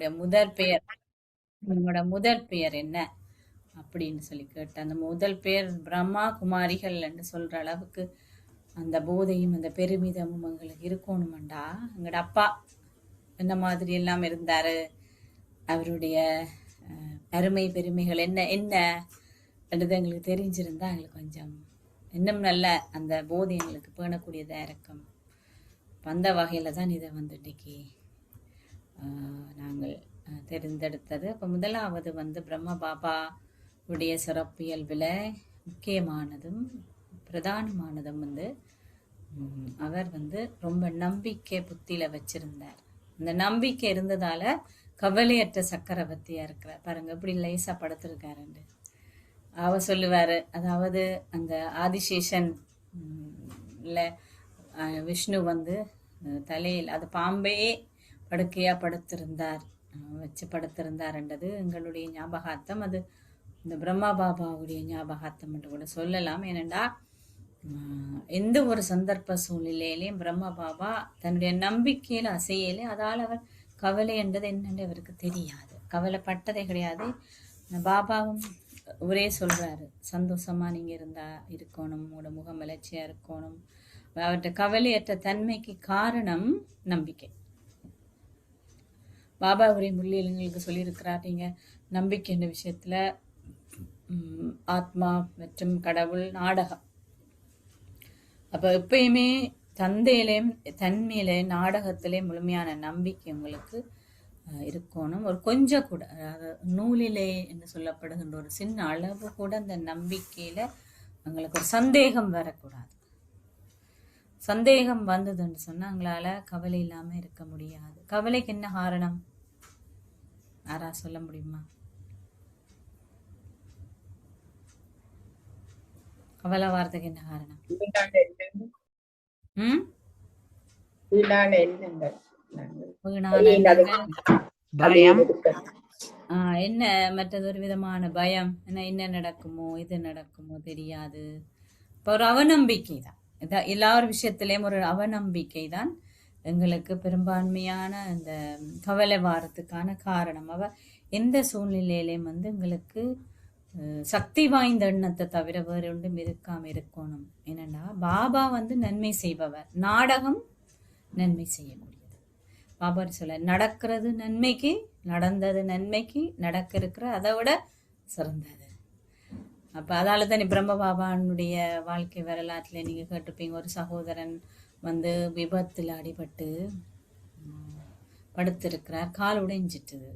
உங்களுடைய முதற் பெயர் உங்களோட முதற் பெயர் என்ன அப்படின்னு சொல்லி கேட்டேன். அந்த முதல் பெயர் பிரம்மா குமாரிகள் என்று சொல்ற அளவுக்கு அந்த போதையும் அந்த பெருமிதமும் எங்களுக்கு இருக்கணுமெண்டா எங்களோட அப்பா என்ன மாதிரி எல்லாம் இருந்தாரு, அவருடைய அருமை பெருமைகள் என்ன என்ன என்றது எங்களுக்கு தெரிஞ்சிருந்தா எங்களுக்கு கொஞ்சம் இன்னும் நல்ல அந்த போதை எங்களுக்கு பேணக்கூடியதா இருக்கும். அந்த வகையில தான் இதை வந்து இன்னைக்கு நாங்கள் தேர்ந்தெடுத்தது. அப்போ முதலாவது வந்து பிரம்ம பாபா உடைய சிறப்பியல்பில் முக்கியமானதும் பிரதானமானதும் வந்து அவர் வந்து ரொம்ப நம்பிக்கை புத்தியில வச்சிருந்தார். அந்த நம்பிக்கை இருந்ததால கவலையற்ற சக்கரவர்த்தியா இருக்கிறார். பாருங்க இப்படி லேசா படுத்திருக்காருண்டு. அவர் சொல்லுவாரு, அதாவது அந்த ஆதிசேஷன் விஷ்ணு வந்து தலையில் அது பாம்பே படுக்கையா படுத்திருந்தார் வச்சு படுத்திருந்தார்ன்றது எங்களுடைய ஞாபகார்த்தம். அது இந்த பிரம்மா பாபாவுடைய ஞாபகார்த்தம் என்று கூட சொல்லலாம். ஏனென்றா எந்த ஒரு சந்தர்ப்ப சூழ்நிலையிலையும் பிரம்மா பாபா தன்னுடைய நம்பிக்கையில அசையலே, அதால் அவர் கவலை என்றது என்னென்று அவருக்கு தெரியாது, கவலைப்பட்டதே கிடையாது. பாபாவும் ஒரே சொல்றாரு, சந்தோஷமா நீங்க இருந்தா இருக்கணும், உங்களோட முகம் மலர்ச்சியா இருக்கணும். அவர்கிட்ட கவலையற்ற தன்மைக்கு காரணம் நம்பிக்கை. பாபா உரை முள்ளியலுங்களுக்கு சொல்லியிருக்கிறார், நீங்க நம்பிக்கை என்ற விஷயத்துல ஆத்மா மற்றும் கடவுள் நாடகம். அப்ப எப்பயுமே தந்தையிலையும் தன்மையிலே நாடகத்திலே முழுமையான நம்பிக்கை உங்களுக்கு இருக்கணும். ஒரு கொஞ்சம் கூட, அதாவது நூலிலே என்று சொல்லப்படுகின்ற ஒரு சின்ன அளவு கூட அந்த நம்பிக்கையில உங்களுக்கு ஒரு சந்தேகம் வரக்கூடாது. சந்தேகம் வந்ததுன்னு சொன்னா எங்களால கவலை இல்லாம இருக்க முடியாது. கவலைக்கு என்ன காரணம் யாரா சொல்ல முடியுமா? கவலை வார்த்தைக்கு என்ன காரணம்? என்ன மற்றது ஒரு விதமான பயம், என்ன நடக்குமோ இது நடக்குமோ தெரியாது. இப்ப ஒரு அவநம்பிக்கை தான். எல்லா ஒரு விஷயத்திலையும் ஒரு அவநம்பிக்கை தான் எங்களுக்கு பெரும்பான்மையான இந்த கவலை வாரத்துக்கான காரணம். அவ எந்த சூழ்நிலையிலையும் வந்து எங்களுக்கு சக்தி வாய்ந்த எண்ணத்தை தவிர வேறு ஒன்றும் இருக்காம இருக்கணும். என்னன்னா பாபா வந்து நன்மை செய்பவர், நாடகம் நன்மை செய்யக்கூடியது. பாபா சொல்ல நடக்கிறது நன்மைக்கு, நடந்தது நன்மைக்கு, நடக்க இருக்கிற அதை விட சிறந்தது. அப்ப அதால தான் பிரம்ம பாபானுடைய வாழ்க்கை வரலாற்றுல நீங்க கேட்டிருப்பீங்க, ஒரு சகோதரன் வந்து விபத்துல அடிபட்டு படுத்திருக்கிறார், கால் உடைஞ்சிட்டுது.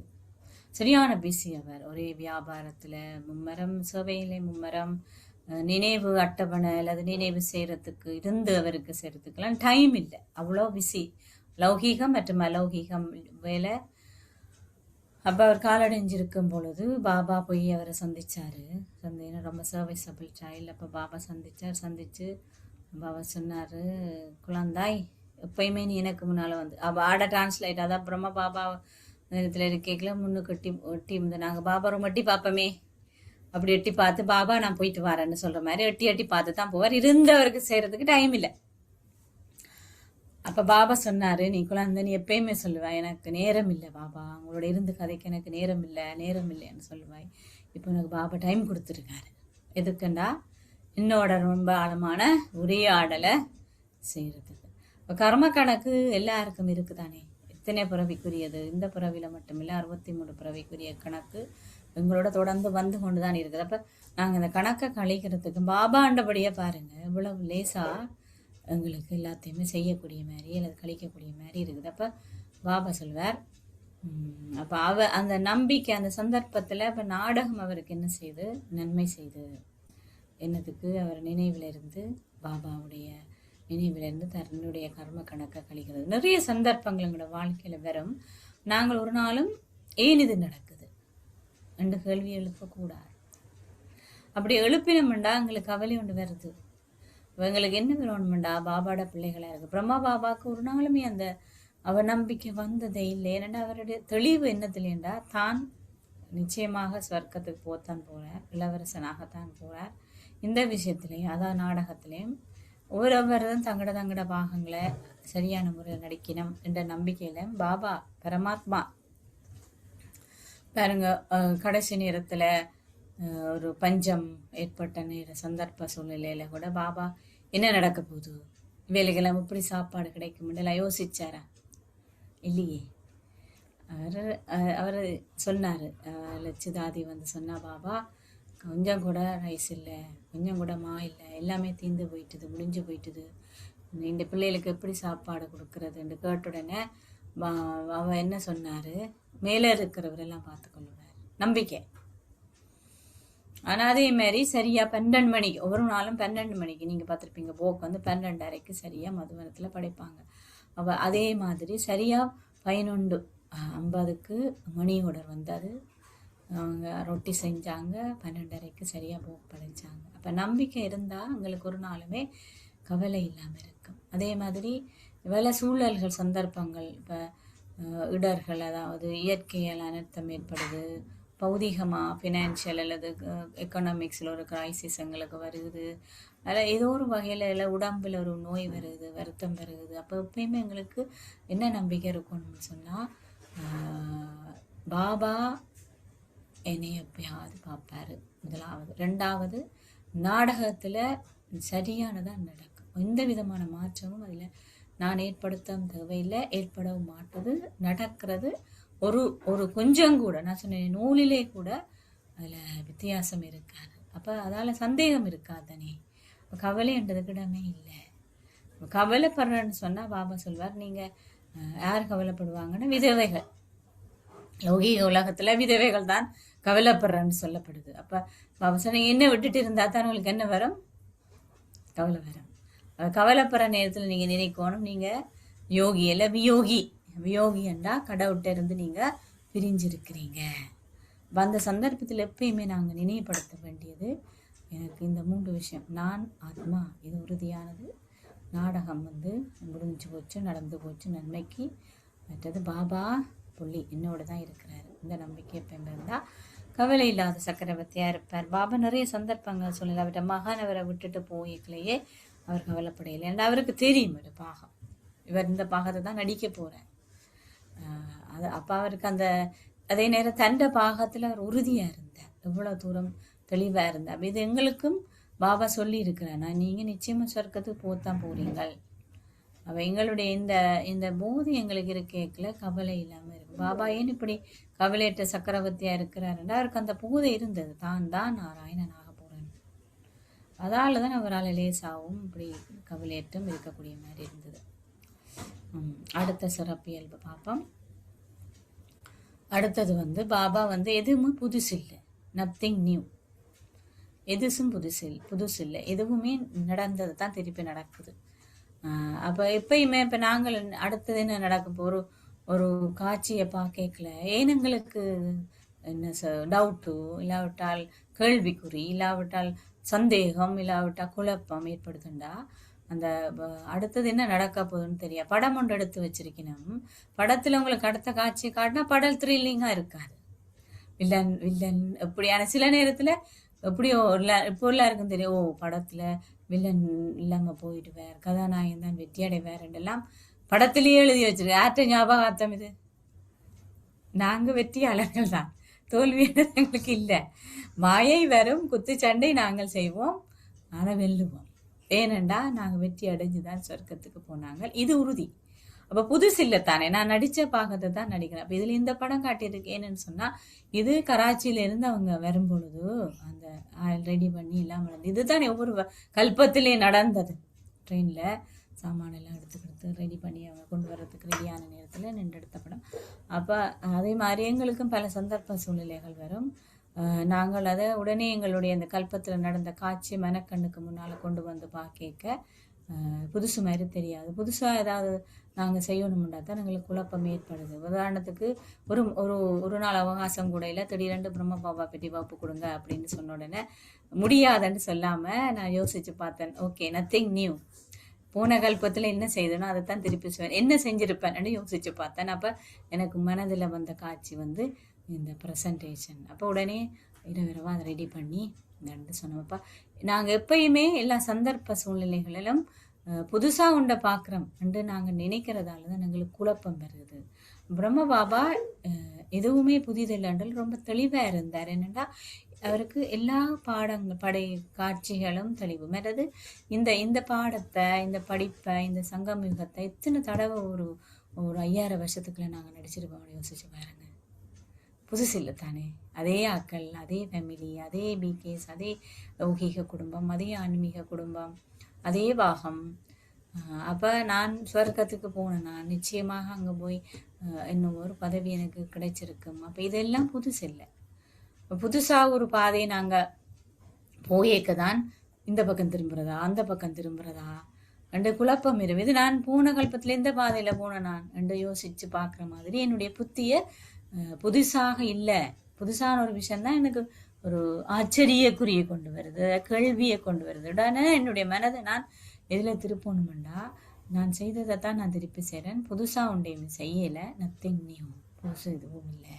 சரியான பிஸி அவர், ஒரே வியாபாரத்துல மும்மரம், சேவையிலே மும்மரம், நினைவு அட்டவணை அல்லது நினைவு செய்யறதுக்கு இருந்து அவருக்கு செய்யறதுக்கெல்லாம் டைம் இல்லை, அவ்வளோ பிஸி, லௌகீகம் மற்றும் அலௌகீகம் வேலை. அப்போ அவர் காலடைஞ்சிருக்கும் பொழுது பாபா போய் அவரை சந்திச்சாரு. ரொம்ப சர்வீஸபிள் சைல்டு. அப்போ பாபா சந்திச்சு பாபா சொன்னாரு, குழந்தாய் எப்பயுமே நீ எனக்கு முன்னால வந்து ஆட டிரான்ஸ்லேட், அதான் பிரம்ம பாபா நேரத்தில் இருக்கைக்குள்ள முன்னுக்கு ஒட்டி வந்து நாங்கள் பாபா ரொம்ப எட்டி பார்ப்போமே, அப்படி எட்டி பார்த்து பாபா நான் போயிட்டு வரேன்னு சொல்ற மாதிரி எட்டி பார்த்து தான் போவார். இருந்தவருக்கு செய்யறதுக்கு டைம் இல்லை. அப்ப பாபா சொன்னாரு, நீ குழந்தை நீ எப்பயுமே சொல்லுவாய் எனக்கு நேரம் இல்லை பாபா, உங்களோட இருந்து கதைக்கு எனக்கு நேரம் இல்லைன்னு சொல்லுவாய். இப்போ எனக்கு பாபா டைம் கொடுத்துருக்காரு. எதுக்குண்டா என்னோட ரொம்ப ஆழமான உரையாடலை செய்யறதுக்கு. இப்போ கர்ம கணக்கு எல்லாருக்கும் இருக்குதானே, எத்தனை பிறவிக்குரியது, இந்த பிறவில மட்டுமில்லை 63 பிறவிக்குரிய கணக்கு எங்களோட தொடர்ந்து வந்து கொண்டுதான் இருக்குது. அப்ப நாங்க இந்த கணக்கை கழிக்கிறதுக்கு பாபா ஆண்டபடியே பாருங்க இவ்வளவு லேசா எங்களுக்கு எல்லாத்தையுமே செய்யக்கூடிய மாதிரி அல்லது கழிக்கக்கூடிய மாதிரி இருக்குது. அப்ப பாபா சொல்வார், அப்ப அந்த நம்பிக்கை அந்த சந்தர்ப்பத்துல இப்ப நாடகம் அவருக்கு என்ன செய்து நன்மை செய்து என்னதுக்கு, அவர் நினைவிலிருந்து பாபாவுடைய நினைவிலிருந்து தன்னுடைய கர்ம கணக்கை கழிக்கிறது. நிறைய சந்தர்ப்பங்கள் எங்களோட வாழ்க்கையில வரும். நாங்கள் ஒரு நாளும் ஏன் இது நடக்குது என்று கேள்வி எழுப்பக்கூடாது. அப்படி எழுப்பினோம்டா எங்களுக்கு கவலை ஒன்று வருது. எங்களுக்கு என்ன வேணும்டா பாபாட பிள்ளைகளா இருக்கு. பிரம்மா பாபாவுக்கு ஒரு நாளுமே அந்த அவநம்பிக்கை வந்ததே இல்லை. ஏன்னா அவருடைய தெளிவு என்னதுலேண்டா, தான் நிச்சயமாக ஸ்வர்க்கத்துக்கு போத்தான் போறார், இளவரசனாகத்தான் போறார். இந்த விஷயத்திலையும் அதான் நாடகத்திலையும் ஒவ்வொருவரும் தங்கட பாகங்களை சரியான முறையில் நடிக்கணும் என்ற நம்பிக்கையில பாபா பரமாத்மா பாருங்க, கடைசி நேரத்தில் ஒரு பஞ்சம் ஏற்பட்ட சந்தர்ப்ப சூழ்நிலையில கூட பாபா என்ன நடக்க போகுது, வேலைக்கெல்லாம் எப்படி சாப்பாடு கிடைக்கும் யோசிச்சாரா? இல்லையே. அவர் அவர் சொன்னார், லட்சுதாதி வந்து சொன்னா, பாபா கொஞ்சம் கூட ரைஸ் இல்லை, கொஞ்சம் கூட மா இல்லை, எல்லாமே தீர்ந்து போயிட்டுது, முடிஞ்சு போயிட்டுது, இந்த பிள்ளைகளுக்கு எப்படி சாப்பாடு கொடுக்கறதுன்னு கேட்ட உடனே அவ என்ன சொன்னாரு, மேலே இருக்கிறவரெல்லாம் பார்த்துக்கொள்ளுவார், நம்பிக்கை. ஆனால் அதே மாதிரி சரியா 12 மணிக்கு, ஒவ்வொரு நாளும் 12 மணிக்கு நீங்கள் பார்த்துருப்பீங்க, போக்கு வந்து 12:30க்கு சரியா மதுவனத்தில் படைப்பாங்க. அதே மாதிரி சரியா 11:50க்கு மணி ஆர்டர் வந்தாது, அவங்க ரொட்டி செஞ்சாங்க, 12:30க்கு சரியாக போக்கு படைச்சாங்க. அப்போ நம்பிக்கை இருந்தால் எங்களுக்கு ஒரு நாளுமே கவலை இல்லாமல் இருக்கும். அதே மாதிரி பல சூழல்கள் சந்தர்ப்பங்கள், இப்போ இடர்கள், அதாவது இயற்கையால் அனர்த்தம் ஏற்படுது, பௌதிகமாக ஃபினான்ஷியல் அல்லது எக்கனாமிக்ஸில் ஒரு கிரைசிஸ் எங்களுக்கு வருது, அதில் ஏதோ ஒரு வகையில் இல்லை உடம்பில் ஒரு நோய் வருது, வருத்தம் வருது. அப்போ எப்பயுமே எங்களுக்கு என்ன நம்பிக்கை இருக்கணும்னு சொன்னால், பாபா என்னை எப்பயாவது பார்ப்பாரு, முதலாவது. ரெண்டாவது, நாடகத்தில் சரியானதாக நடக்கும், எந்த விதமான மாற்றமும் அதில் நான் ஏற்படுத்த தேவையில்லை, ஏற்படவும் மாட்டது, நடக்கிறது. ஒரு கொஞ்சம் கூட, நான் சொன்னேன் நூலிலே கூட அதில் வித்தியாசம் இருக்காது. அப்போ அதால் சந்தேகம் இருக்காதனே, கவலைன்றதுக்கு இடமே இல்லை. கவலைப்படுறேன்னு சொன்னால் பாபா சொல்வார், நீங்கள் யார் கவலைப்படுவாங்கன்னா விதவைகள். லௌகீக உலகத்தில் விதவைகள் தான் கவலைப்படுறேன்னு சொல்லப்படுது. அப்போ பாபா சொன்னீங்க, என்ன விட்டுட்டு இருந்தால் தான் உங்களுக்கு என்ன வரும்? கவலை வரும். கவலைப்படுற நேரத்தில் நீங்கள் நினைக்கணும், நீங்கள் யோகி இல்லை வியோகி. வியோகியண்டா கடவுள்கிட்ட இருந்து நீங்கள் பிரிஞ்சிருக்கிறீங்க. அந்த சந்தர்ப்பத்தில் எப்பயுமே நாங்கள் நினைவுபடுத்த வேண்டியது, எனக்கு இந்த 3 விஷயம், நான் ஆத்மா, இது உறுதியானது, நாடகம் வந்து முடிஞ்சு போச்சு, நடந்து போச்சு நன்மைக்கு, மற்றது பாபா புள்ளி என்னோட தான் இருக்கிறாரு, இந்த நம்பிக்கை எப்பயுமே இருந்தால் கவலை இல்லாத சக்கரவர்த்தியாக இருப்பார். பாபா நிறைய சந்தர்ப்பங்கள் சொல்லல, அவர்கிட்ட மகன் அவரை விட்டுட்டு போய்க்கலையே அவர் கவலைப்படையில்லை. ஏன்னா அவருக்கு தெரியும் ஒரு பாகம், இவர் இந்த பாகத்தை தான் நடிக்க போகிறார். அது அப்போ அவருக்கு அந்த அதே நேரம் தண்ட பாகத்தில் அவர் உறுதியாக இருந்தார், எவ்வளோ தூரம் தெளிவாக இருந்தார். அப்போ இது எங்களுக்கும் பாபா சொல்லி இருக்கிறார், நான் நீங்கள் நிச்சயமாக சொர்க்கத்துக்கு போத்தான் போகிறீங்கள். அவள் எங்களுடைய இந்த போதி எங்களுக்கு இருக்கேக்கில் கவலை இல்லாமல் இருக்கும். பாபா ஏன் இப்படி கவலையற்ற சக்கரவர்த்தியாக இருக்கிறாருன்னா, அவருக்கு அந்த போதை இருந்தது, தான் நாராயணனாக போகிறேன். அதால் தான் அவரால் லேசாகவும் இப்படி கவலையற்றும் இருக்கக்கூடிய மாதிரி இருந்தது. அடுத்த சிறப்பியல்பு பார்ப்போம். அடுத்தது வந்து பாபா வந்து எதுவுமே புதுசு இல்லை, நத்திங் நியூ, எதுவும் புதுசு இல்லை, எதுவுமே நடந்தது தான் திருப்பி நடக்குது. அப்போ எப்பயுமே இப்போ நாங்கள் அடுத்தது என்ன நடக்கும், ஒரு காட்சியை பார்க்கல ஏன் எங்களுக்கு என்ன டவுட்டு, இல்லாவிட்டால் கேள்விக்குறி, இல்லாவிட்டால் சந்தேகம், இல்லாவிட்டால் குழப்பம் ஏற்படுதுண்டா, அந்த அடுத்தது என்ன நடக்க போகுதுன்னு தெரியாது. படம் ஒன்று எடுத்து வச்சிருக்கணும், படத்தில் உங்களுக்கு அடுத்த காட்சியை காட்டினா படம் த்ரில்லிங்காக இருக்காது. வில்லன் எப்படியான சில நேரத்தில் எப்படியோ இப்போ எல்லாருக்கும் தெரியும், ஓ படத்தில் வில்லன் இல்லாமல் போயிடுவார், கதாநாயகன் தான் வெற்றி அடைவார்ன்றெல்லாம் படத்திலேயே எழுதி வச்சிருக்கு. யார்கிட்ட ஞாபகார்த்தம் இது? நாங்கள் வெற்றியாளர்கள் தான், தோல்வி எங்களுக்கு இல்லை. மாயை வரும், குத்துச்சண்டை நாங்கள் செய்வோம், ஆனால் வெல்லுவோம். ஏனெண்டா நாங்கள் வெற்றி அடைஞ்சு தான் சொர்க்கத்துக்கு போனாங்க, இது உறுதி. அப்போ புதுசு இல்லை தானே, நான் நடித்த பாகத்தை தான் நடிக்கிறேன். அப்போ இதில் இந்த படம் காட்டியிருக்கு என்னன்னு சொன்னால், இது கராச்சியிலேருந்து அவங்க வரும்பொழுது அந்த ஆயில் ரெடி பண்ணி எல்லாம் நடந்தது. இதுதான் ஒவ்வொரு கல்பத்திலே நடந்தது. ட்ரெயினில் சாமானெல்லாம் எடுத்துக்கிட்டு ரெடி பண்ணி அவங்க கொண்டு வர்றதுக்கு ரெடியான நேரத்தில் நின்று எடுத்த படம். அப்போ அதே மாதிரி எங்களுக்கும் பல சந்தர்ப்ப சூழ்நிலைகள் வரும். நாங்கள் அதை உடனே எங்களுடைய அந்த கல்பத்தில் நடந்த காட்சி மனக்கண்ணுக்கு முன்னால் கொண்டு வந்து பார்க்க புதுசு மாதிரி தெரியாது. புதுசாக ஏதாவது நாங்கள் செய்யணும்னா தான் எங்களுக்கு குழப்பம் ஏற்படுது. உதாரணத்துக்கு ஒரு ஒரு ஒரு நாள் அவகாசம் கூட இல்லை, திடீரென்று பிரம்ம பாபா பெட்டி பாப்பு கொடுங்க அப்படின்னு சொன்ன உடனே முடியாதுன்னு சொல்லாமல் நான் யோசித்து பார்த்தேன், ஓகே நத்திங் நியூ, போன கல்பத்தில் என்ன செய்தனோ அதை தான் திருப்பி செய்வேன், என்ன செஞ்சுருப்பேன்னு யோசித்து பார்த்தேன். அப்போ எனக்கு மனதில் வந்த காட்சி வந்து இந்த ப்ரெசன்டேஷன். அப்போ உடனே இரவிரவா அதை ரெடி பண்ணி இந்த சொன்னப்பா, நாங்கள் எப்பயுமே எல்லா சந்தர்ப்ப சூழ்நிலைகளிலும் புதுசாக உண்டை பார்க்குறோம் என்று நாங்கள் நினைக்கிறதால தான் எங்களுக்கு குழப்பம் வருது. பிரம்ம பாபா எதுவுமே புதிதில்லைன்றது ரொம்ப தெளிவாக இருந்தார். என்னென்னா அவருக்கு எல்லா காட்சிகளும் தெளிவு. மற்றது இந்த இந்த பாடத்தை, இந்த படிப்பை, இந்த சங்கமிகத்தை எத்தனை தடவை ஒரு ஒரு 5000 வருஷத்துக்குள்ள நாங்கள் நடிச்சிருப்போம் யோசிச்சு பாருங்க. புதுசு இல்லை தானே. அதே ஆக்கள், அதே ஃபேமிலி, அதே பிகேஸ், அதே லௌகீக குடும்பம், அதே ஆன்மீக குடும்பம், அதே பாகம். அப்போ நான் சொர்க்கத்துக்கு போனேன். நான் நிச்சயமாக அங்கே போய் இன்னும் ஒரு பதவி எனக்கு கிடைச்சிருக்கும். அப்போ இதெல்லாம் புதுசு இல்லை. புதுசாக ஒரு பாதையை நாங்கள் போயேக்க தான் இந்த பக்கம் திரும்புறதா அந்த பக்கம் திரும்புறதா ரெண்டு குழப்பம் இருக்குது. நான் போன கல்பத்தில் எந்த பாதையில் போனேன் நான் ரெண்டு யோசித்து பார்க்குற மாதிரி என்னுடைய புத்தியை புதுசாக இல்லை, புதுசான ஒரு விஷயம்தான் எனக்கு ஒரு ஆச்சரியக்குறியை கொண்டு வருது, கேள்வியை கொண்டு வருது. உடனே என்னுடைய மனதை நான் எதில் திருப்பணுமெண்டா, நான் செய்ததை தான் நான் திருப்பி செய்கிறேன். புதுசாக ஒன்றையும் செய்யலை, நத்திங் நியூ, புதுசு எதுவும் இல்லை,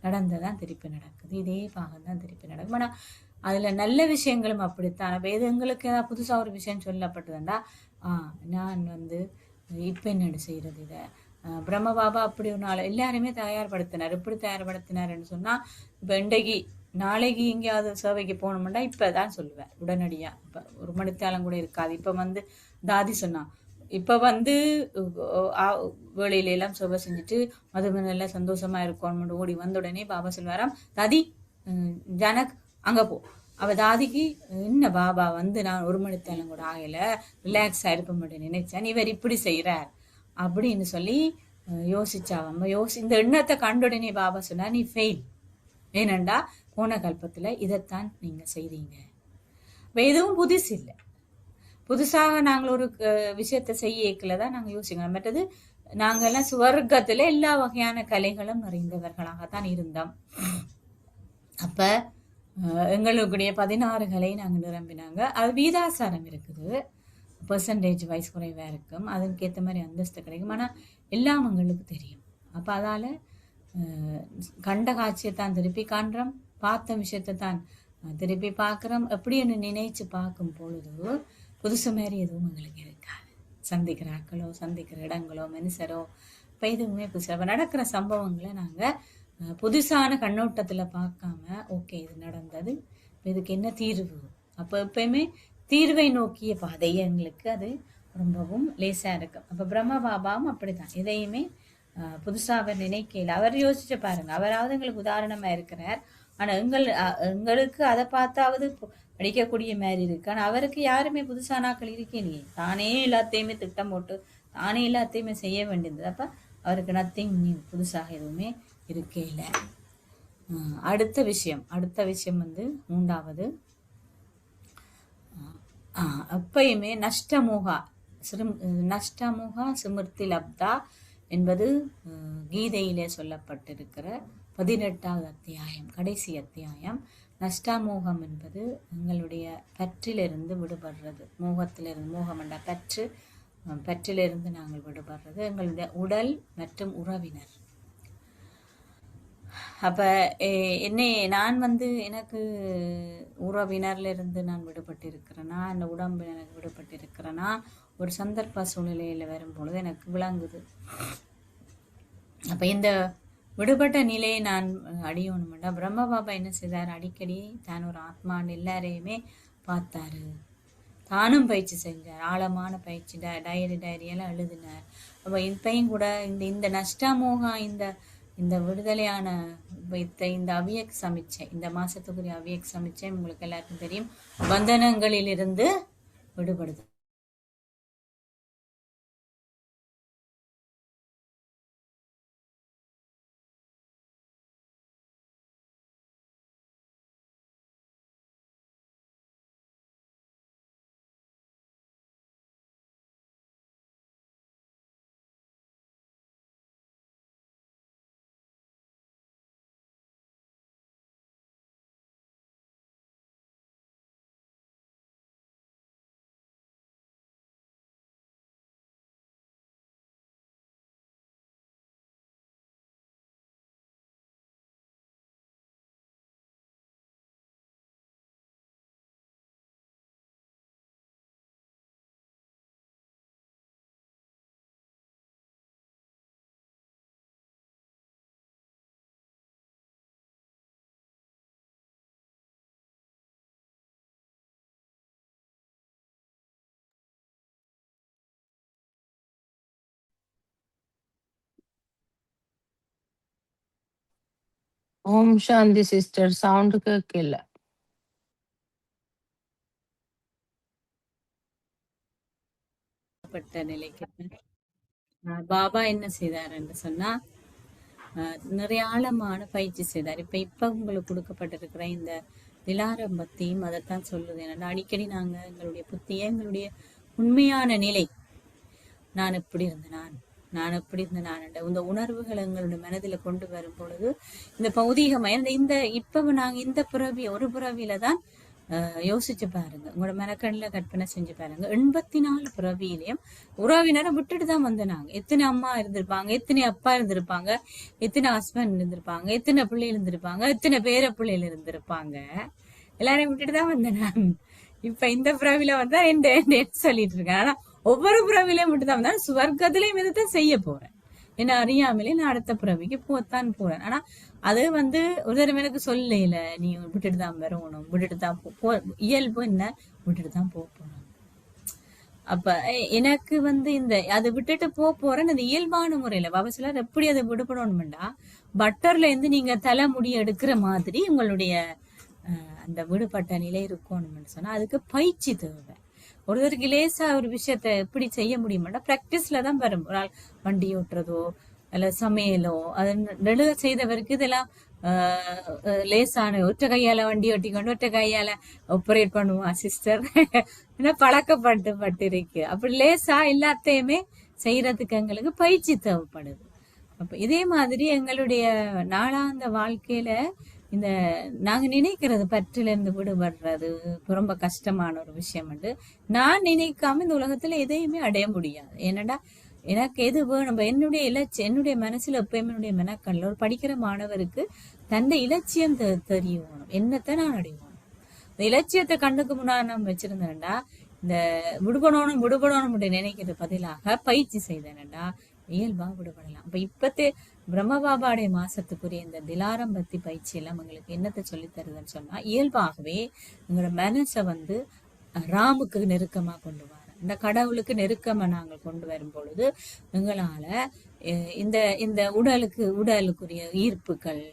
நடந்ததான் திருப்பி நடக்குது, இதே பாகம் தான் திருப்பி நடக்கும். ஆனால் அதில் நல்ல விஷயங்களும் அப்படித்தான். அப்போ எது எங்களுக்கு ஏதாவது புதுசாக ஒரு விஷயம் சொல்லப்பட்டதுண்டா, நான் இப்போ என்னென்னு செய்கிறது இதை பிரம்ம பாபா அப்படி ஒரு நாள் எல்லாருமே தயார்படுத்தினார். எப்படி தயார்படுத்தினார்ன்னு சொன்னால், இப்போ இன்றைக்கு நாளைக்கு எங்கேயாவது சேவைக்கு போகணுமெண்டா இப்போ தான் சொல்லுவேன் உடனடியாக. இப்போ ஒரு மணித்தாலம் கூட இருக்காது. இப்போ தாதி சொன்னான், இப்போ வேலையிலெல்லாம் சேவை செஞ்சுட்டு மதுமனெல்லாம் சந்தோஷமாக இருக்கணும்னு ஓடி வந்த உடனே பாபா சொல்வாராம், தாதி ஜனக் அங்கே போ. அவள் தாதிக்கு, என்ன பாபா நான் ஒரு மணித்தாலம் கூட ஆகலை, ரிலாக்ஸாக இருப்ப மாட்டேன் நினைச்சேன், இவர் இப்படி செய்கிறார் அப்படின்னு சொல்லி யோசிச்சாவ. இந்த எண்ணத்தை கண்டுடனே பாபா சொன்னார், நீ ஃபெயில். ஏனண்டா போன கல்பத்தில் இதைத்தான் நீங்கள் செய்தீங்க. எதுவும் புதுசு இல்லை. புதுசாக நாங்கள் ஒரு விஷயத்தை செய்யல தான் நாங்கள் யோசிக்கணும். மற்றது நாங்கள்லாம் சுவர்க்கத்தில் எல்லா வகையான கலைகளும் நிறைந்தவர்களாகத்தான் இருந்தோம். அப்போ எங்களுடைய 16 கலை நாங்கள் நிரம்பினாங்க. அது வீதாசாரம் இருக்குது, பெர்சன்டேஜ் வைஸ் குறைவாக இருக்கும், அதுக்கேற்ற மாதிரி அந்தஸ்து கிடைக்கும். ஆனால் எல்லாம் எங்களுக்கு தெரியும். அப்போ அதால் கண்ட காட்சியை தான் திருப்பி காண்றோம், பார்த்த விஷயத்தை தான் திருப்பி பார்க்குறோம். எப்படின்னு நினைச்சு பார்க்கும் பொழுது புதுசு மாதிரி எதுவும் எங்களுக்கு இருக்காது. சந்திக்கிற ஆக்களோ, சந்திக்கிற இடங்களோ, மனுஷரோ, இப்போ எதுவுமே புதுசாக இப்போ நடக்கிற சம்பவங்களை நாங்கள் புதுசான கண்ணோட்டத்தில் பார்க்காம, ஓகே இது நடந்தது, இதுக்கு என்ன தீர்வு. அப்போ எப்பயுமே தீர்வை நோக்கிய பாதை எங்களுக்கு அது ரொம்பவும் லேசாக இருக்கும். அப்போ பிரம்ம பாபாவும் அப்படித்தான், எதையுமே புதுசாக அவர் நினைக்கல. அவர் யோசிச்சு பாருங்க, அவராவது எங்களுக்கு உதாரணமாக இருக்கிறார். ஆனால் எங்களுக்கு அதை பார்த்தாவது படிக்கக்கூடிய மாதிரி இருக்கு. ஆனால் அவருக்கு யாருமே புதுசானாக்கள் இருக்கேனே, தானே எல்லாத்தையுமே திட்டம் போட்டு தானே எல்லாத்தையுமே செய்ய வேண்டியது. அப்போ அவருக்கு நத்திங் நியூ, புதுசாக எதுவுமே இருக்கே இல்லை. அடுத்த விஷயம் 3வது, எப்பயுமே நஷ்டமோகா சிமிர்த்தி லப்தா என்பது கீதையிலே சொல்லப்பட்டிருக்கிற 18வது அத்தியாயம், கடைசி அத்தியாயம். நஷ்டமோகம் என்பது எங்களுடைய பற்றிலிருந்து விடுபடுறது. மோகம் என்ற பற்றிலிருந்து நாங்கள் விடுபடுறது. எங்களுடைய உடல் மற்றும் உறவினர். அப்போ நான் எனக்கு உறவினர்ல இருந்து நான் விடுபட்டிருக்கிறேன்னா, அந்த உடம்பு எனக்கு விடுபட்டிருக்கிறேன்னா, ஒரு சந்தர்ப்ப சூழ்நிலையில் வரும்பொழுது எனக்கு விளங்குது. அப்போ இந்த விடுபட்ட நிலையை நான் அடியணுமெண்டா, பிரம்ம பாபா என்ன செய்தார், அடிக்கடி தான் ஒரு ஆத்மான்னு எல்லாரையுமே பார்த்தாரு, தானும் பயிற்சி செஞ்சார், ஆழமான பயிற்சி, டைரியெல்லாம் எழுதினார். அப்போ இப்பையும் கூட இந்த நஷ்டமோகா, இந்த விடுதலையான இந்த அவ்வியக் சமிச்சை, இந்த மாசத்துக்குரிய அவ்வியக் சமிச்சை உங்களுக்கு எல்லாருக்கும் தெரியும், பந்தனங்களிலிருந்து விடுபடுது. ஓம் சாந்தி சிஸ்டர், சவுண்ட் கேட்கல. நிலைக்கு பாபா என்ன செய்தார் என்று சொன்னா நிறைய ஆழமான பயிற்சி செய்தார். இப்ப உங்களுக்கு கொடுக்கப்பட்டிருக்கிற இந்த திலாரம்பத்தையும் அதைத்தான் சொல்லுது. என்னன்னா அடிக்கடி நாங்க எங்களுடைய புத்திய எங்களுடைய உண்மையான நிலை, நான் எப்படி இருந்தேன், நான் எப்படி இருந்த நான் இந்த உணர்வுகள் எங்களுடைய மனதில் கொண்டு வரும் பொழுது இந்த பௌதீகமய இந்த இப்ப நாங்க இந்த பிறவி ஒரு பிறவியில தான் யோசிச்சு பாருங்க, உங்களோட மனக்கண்ணில் கற்பனை செஞ்சு பாருங்க. 84 பிறவியிலையும் உறவினரை விட்டுட்டு தான் வந்தனாங்க. எத்தனை அம்மா இருந்திருப்பாங்க, எத்தனை அப்பா இருந்திருப்பாங்க, எத்தனை ஹஸ்பண்ட் இருந்திருப்பாங்க, எத்தனை பிள்ளைகள் இருந்திருப்பாங்க, எத்தனை பேர பிள்ளைகள் இருந்திருப்பாங்க. எல்லாரையும் விட்டுட்டு தான் வந்தேன். இப்ப இந்த பிறவில வந்தா என்ன சொல்லிட்டு இருக்கேன். ஆனா ஒவ்வொரு பிறவிலையும் விட்டுதான் வந்தா சுவர்க்கத்திலையும் இதுதான் செய்ய போறேன். என்ன அறியாமலே நான் அடுத்த பிறவிக்கு போத்தான் போறேன். ஆனா அது ஒரு தடவை எனக்கு சொல்லல, நீ விட்டுட்டு தான் வரணும், விட்டுட்டு தான் இயல்பு என்ன விட்டுட்டு தான் போறேன். அப்ப எனக்கு இந்த அதை விட்டுட்டு போறேன்னு அந்த இயல்பான முறையில பாபா சிலர் எப்படி அதை விடுபடணும்டா, பட்டர்ல இருந்து நீங்க தலைமுடி எடுக்கிற மாதிரி உங்களுடைய அந்த விடுபட்ட நிலை இருக்கணும்னு சொன்னா அதுக்கு பயிற்சி தேவை. ஒருத்தருக்கு லேசா ஒரு விஷயத்த எப்படி செய்ய முடியுமாட்டா பிராக்டிஸ்ல தான் வரும். ஒரு ஆள் வண்டி ஓட்டுறதோ அல்ல சமையலோ அது நெடுக செய்தவருக்கு இதெல்லாம் லேசான ஒற்றை கையால வண்டி ஓட்டிக்கொண்டு ஒற்றை கையால ஆப்ரேட் பண்ணுவான் சிஸ்டர். ஏன்னா பழக்கப்பட்டு இருக்கு. அப்படி லேசா எல்லாத்தையுமே செய்யறதுக்கு எங்களுக்கு பயிற்சி தேவைப்படுது. அப்ப இதே மாதிரி எங்களுடைய நாளாந்த வாழ்க்கையில இந்த நாங்க நினைக்கிறது பற்றில இருந்து விடுபடுறது ரொம்ப கஷ்டமான ஒரு விஷயம். நான் நினைக்காம இந்த உலகத்துல எதையுமே அடைய முடியாது. ஏன்னடா எனக்கு எது வேணும், என்னுடைய இலட்சியம் என்னுடைய மனசுல எப்பயுமே என்னுடைய மெனக்கல்ல ஒரு படிக்கிற மாணவருக்கு தன்னை இலட்சியம் தெரியணும், என்னத்தை நான் அடையணும். இந்த இலட்சியத்தை கண்ணுக்கு முன்னாடி நான் வச்சிருந்தேன்டா இந்த விடுபடணும் நினைக்கிறது பதிலாக பயிற்சி செய்தேன்டா இயல்பா விடுபடலாம். அப்ப இப்பத்தே பிரம்மபாபாடைய மாசத்துக்குரிய இந்த திலாரம்பத்தி பயிற்சி எல்லாம் உங்களுக்கு என்னத்தை சொல்லி தருதுன்னு சொன்னா இயல்பாகவே எங்களோட மனசை ராமுக்கு நெருக்கமா கொண்டு வர, இந்த கடவுளுக்கு நெருக்கமா நாங்கள் கொண்டு வரும் பொழுது எங்களால இந்த இந்த உடலுக்குரிய ஈர்ப்புகள்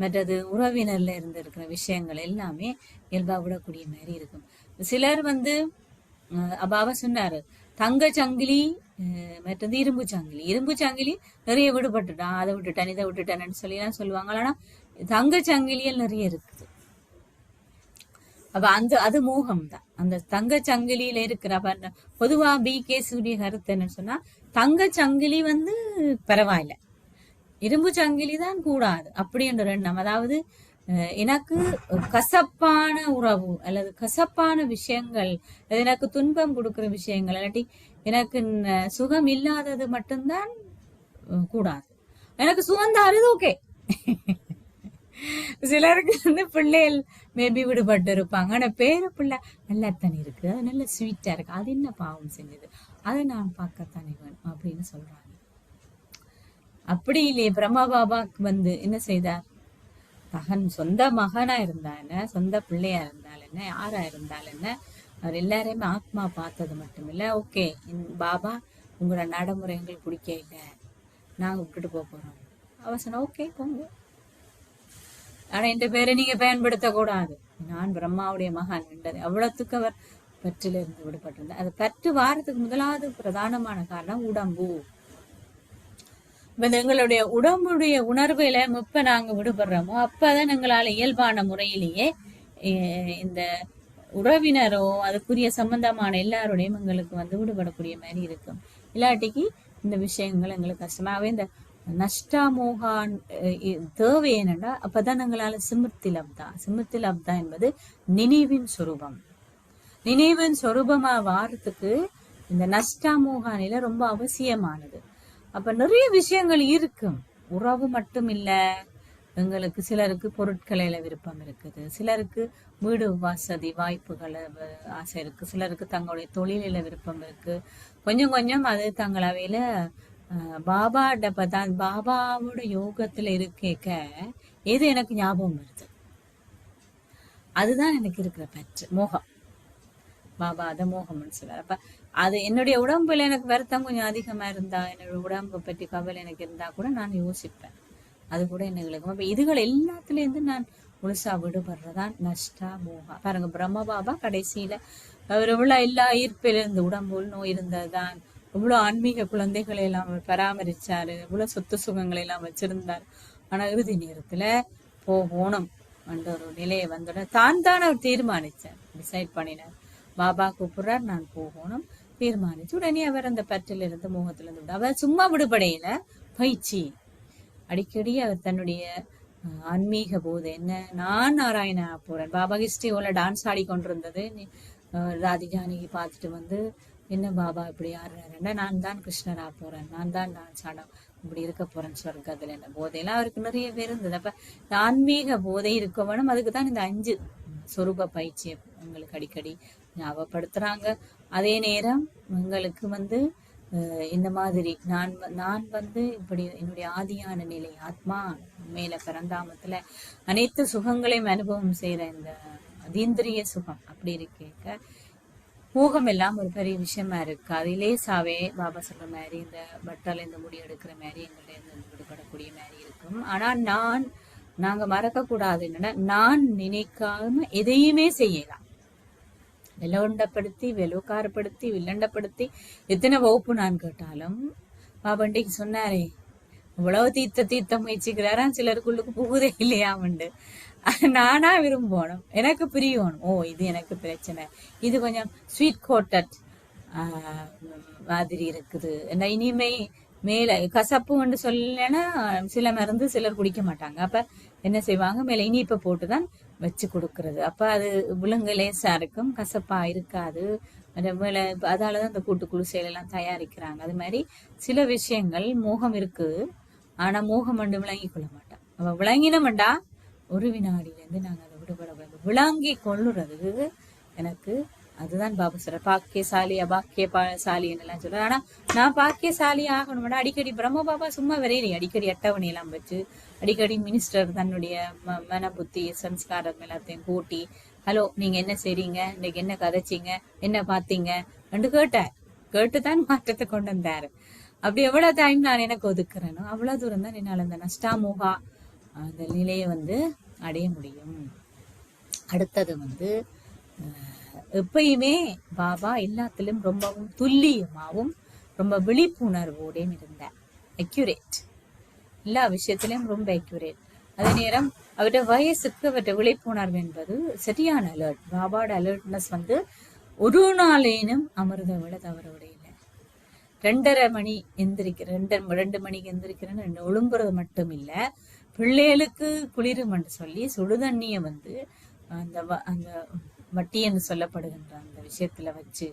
மற்றது உறவினர்ல இருந்து இருக்கிற விஷயங்கள் எல்லாமே இயல்பா விடக்கூடிய மாதிரி இருக்கும். சிலர் அப்பாவா சொன்னாரு தங்க சங்கிலி மற்றது இரும்பு சங்கிலி நிறைய விடுபட்டுட்டான், அதை விட்டுட்டான் இதை விட்டுட்டான்னு சொல்லி எல்லாம் சொல்லுவாங்க. ஆனா தங்க சங்கிலியல் நிறைய இருக்குது. அப்ப அது மோகம் தான். அந்த தங்க சங்கிலியில இருக்கிற பொதுவா BK சூரிய கருத்து என்னன்னு சொன்னா தங்க சங்கிலி பரவாயில்ல, இரும்பு சங்கிலி தான் கூடாது அப்படி என்ற எண்ணம். அதாவது எனக்கு கசப்பான உறவு அல்லது கசப்பான விஷயங்கள், எனக்கு துன்பம் கொடுக்கிற விஷயங்கள் இல்லாட்டி எனக்கு சுகம் இல்லாதது மட்டும்தான் கூடாது. எனக்கு சுகந்தாருது ஓகே. சிலருக்கு பிள்ளைகள் மேபி விடுபட்டு இருப்பாங்க, ஆனா பேர பிள்ளை நல்லாத்தானே இருக்கு, அது நல்ல ஸ்வீட்டா இருக்கு, அது என்ன பாவம் செஞ்சது, அதை நான் பார்க்கத்தானே வேணும் அப்படின்னு சொல்றாங்க. அப்படி இல்லையே பிரம்மா பாபாக்கு என்ன செய்தார், தகன் சொந்த மகனா இருந்தா என்ன, சொந்த பிள்ளையா இருந்தால் என்ன, யாரா இருந்தால் என்ன, அவர் எல்லாரையுமே ஆத்மா பார்த்தது மட்டும் இல்ல, ஓகே பாபா உங்களோட நடைமுறை எங்களுக்கு பிடிக்க இல்லை, நாங்க விட்டுட்டு போறோம். அவர் சொன்ன ஓகே போங்க, ஆனா இந்த பேரை நீங்க பயன்படுத்த கூடாது, நான் பிரம்மாவுடைய மகான் என்றது அவ்வளவுக்கு அவர் பற்றில இருந்து விடுபட்டிருந்தார். அது பற்று வாரத்துக்கு முதலாவது பிரதானமான காரணம் உடம்பு. எங்களுடைய உடம்புடைய உணர்வுல எப்ப நாங்க விடுபடுறோமோ அப்பதான் எங்களால இயல்பான முறையிலேயே இந்த உறவினரோ அதுக்குரிய சம்பந்தமான எல்லாரோடையும் எங்களுக்கு விடுபடக்கூடிய மாதிரி இருக்கும். இல்லாட்டிக்கு இந்த விஷயங்கள் எங்களுக்கு கஷ்டமாவே இந்த நஷ்டாமோகான் தேவை என்னன்னா அப்பதான் எங்களால சிமிர்த்தி லப்தா என்பது நினைவின் சொரூபம். நினைவின் சொரூபமா வாரத்துக்கு இந்த நஷ்டாமோகானில ரொம்ப அவசியமானது. அப்ப நிறைய விஷயங்கள் இருக்கும், உறவு மட்டும் இல்ல, எங்களுக்கு சிலருக்கு பொருட்களில விருப்பம் இருக்குது, சிலருக்கு வீடு வசதி வாய்ப்புகள் ஆசை இருக்கு, சிலருக்கு தங்களுடைய தொழிலில விருப்பம் இருக்கு, கொஞ்சம் கொஞ்சம் அது தங்களவையில பாபாட்ட பாபாவோட யோகத்துல இருக்கேக்க எது எனக்கு ஞாபகம் வருது, அதுதான் எனக்கு இருக்கிற பற்று மோகம். பாபா அத மோகம்னு சொல்றாரு. அப்ப அது என்னுடைய உடம்புல எனக்கு வருத்தம் கொஞ்சம் அதிகமா இருந்தா, என்னோட உடம்பை பற்றி கவலை எனக்கு இருந்தா கூட நான் யோசிப்பேன், அது கூட என்ன விளக்கும். அப்ப இதுகள் எல்லாத்துலேருந்து நான் முழுசா விடுபடுறதான் நஷ்டா மோகா. பாருங்க, பிரம்ம பாபா கடைசியில அவர் இவ்வளவு எல்லா ஈர்ப்பிலிருந்து உடம்புல நோய் இருந்ததுதான், இவ்வளவு ஆன்மீக குழந்தைகளை எல்லாம் அவர் பராமரிச்சாரு, இவ்வளவு சொத்து சுகங்களை எல்லாம் வச்சிருந்தார். ஆனா இறுதி நேரத்துல போகணும் என்ற ஒரு நிலையை வந்தோட தான் அவர் தீர்மானிச்சார், டிசைட் பண்ணினார். பாபா கூப்பிடுறார், நான் போகணும் தீர்மானிச்சு உடனே அவர் அந்த பற்றிலிருந்து மோகத்திலிருந்து அவர் சும்மா விடுபடையில பயிற்சி அடிக்கடி அவர் தன்னுடைய ஆன்மீக போது என்ன, நான் நாராயணா போறேன். பாபா ஹிஸ்டரியோல டான்ஸ் ஆடி கொண்டிருந்தது. ராதி ஜானகி பார்த்துட்டு வந்து, என்ன பாபா இப்படி ஆடுறாருன்னா, நான் தான் கிருஷ்ணரா போறேன், நான் தான் டான்ஸ் ஆட இப்படி இருக்க போறேன் சொர்க்கத்துல. என்ன போதையெல்லாம் அவருக்கு நிறைய பேர் இருந்தது. அப்ப ஆன்மீக போதை இருக்க வேணும். அதுக்கு தான் இந்த 5 சொரூப பயிற்சியை எங்களுக்கு அடிக்கடி ஞாபகப்படுத்துறாங்க. அதே நேரம் எங்களுக்கு வந்து இந்த மாதிரி நான் வந்து இப்படி என்னுடைய ஆதியான நிலை ஆத்மா மேல பரந்தாமத்துல அனைத்து சுகங்களையும் அனுபவம் செய்யற இந்த அதீந்திரிய சுகம் அப்படி இருக்கேக்க மோகம் எல்லாம் ஒரு பெரிய விஷயமா இருக்கு. அதிலே சாவே பாபா சொல்ற மாதிரி இந்த பட்டால இந்த முடி எடுக்கிற மாதிரி எங்கள்ட்ட இருந்து விடுபடக்கூடிய மாதிரி இருக்கும். ஆனா நாங்க மறக்க கூடாது என்னன்னா, நான் நினைக்காம எதையுமே செய்யலாம். வெள்ளண்டப்படுத்தி வெளுக்காரப்படுத்தி வில்லண்டப்படுத்தி எத்தனை வகுப்பு நான் கேட்டாலும் பாபண்டிக்கு சொன்னாரே, இவ்வளவு தீர்த்த முயற்சிக்கிறாராம், சிலருக்குள்ளுக்கு புகுதே இல்லையாமண்டு. நானா விரும்பணும், எனக்கு பிரியணும். ஓ, இது எனக்கு பிரச்சனை, இது கொஞ்சம் ஸ்வீட் கோட்டட் மாதிரி இருக்குது, இனிமை மேல கசப்புன்னு சொல்லலைன்னா சில மருந்து சிலர் குடிக்க மாட்டாங்க. அப்ப என்ன செய்வாங்க, மேல இனிப்பை போட்டுதான் வச்சு கொடுக்கறது. அப்ப அது விலங்கு லேசா இருக்கும், கசப்பா இருக்காது. அதாலதான் அந்த கூட்டுக்குழு செயலெல்லாம் தயாரிக்கிறாங்க. அது மாதிரி சில விஷயங்கள் மோகம் இருக்கு, ஆனா மோகம் வந்து விளங்கி கொள்ள மாட்டான். அவ விளங்கினோம்டா ஒரு வினாடியில இருந்து நாங்க அதை விடுபட விளங்கி கொள்ளுறது எனக்கு அதுதான் பாபா சொல்ற, பாக்கியசாலி அபாக்கியசாலி எல்லாம் சொல்ற. ஆனா நான் பாக்கியசாலி ஆகணும்னா அடிக்கடி பிரம்ம பாபா சும்மா வரையிலே அடிக்கடி அட்டவணை எல்லாம் வச்சு அடிக்கடி மினிஸ்டர் தன்னுடைய மன புத்தி சம்ஸ்காரம் எல்லாத்தையும் கூட்டி, ஹலோ நீங்க என்ன செய்றீங்க, இன்னைக்கு என்ன கதைச்சிங்க, என்ன பாத்தீங்க என்று கேட்டுதான் மாற்றத்தை கொண்டு வந்தாரு. அப்படி எவ்வளவு டைம் நான் எனக்கு ஒதுக்குறேனோ அவ்வளவு தூரம் தான் என்னால் அந்த நஷ்டாமோகா அந்த நிலையை வந்து அடைய முடியும். அடுத்தது வந்து எப்பயுமே பாபா எல்லாத்திலும் ரொம்பவும் துல்லியமாகவும் ரொம்ப விழிப்புணர்வோடையும் இருந்தார். அக்யூரேட், எல்லா விஷயத்திலும் ரொம்ப அக்யூரேட். அதே நேரம் அவருடைய வயசுக்கு அவருடைய விழிப்புணர்வு என்பது சரியான அலர்ட். பாபாவோட அலர்ட்னஸ் வந்து ஒரு நாளேனும் அமிர்த விட தவறோட இல்லை. 2:30 மணி எந்திரிக்கிறேன், 2 மணிக்கு எந்திரிக்கிறேன்னு ஒழுங்குறது மட்டும் இல்ல, பிள்ளைகளுக்கு குளிருமென்று சொல்லி சுடுதண்ணிய வந்து அந்த வட்டின்னு சொல்லப்படுகின்ற அந்த விஷயத்துல வச்சு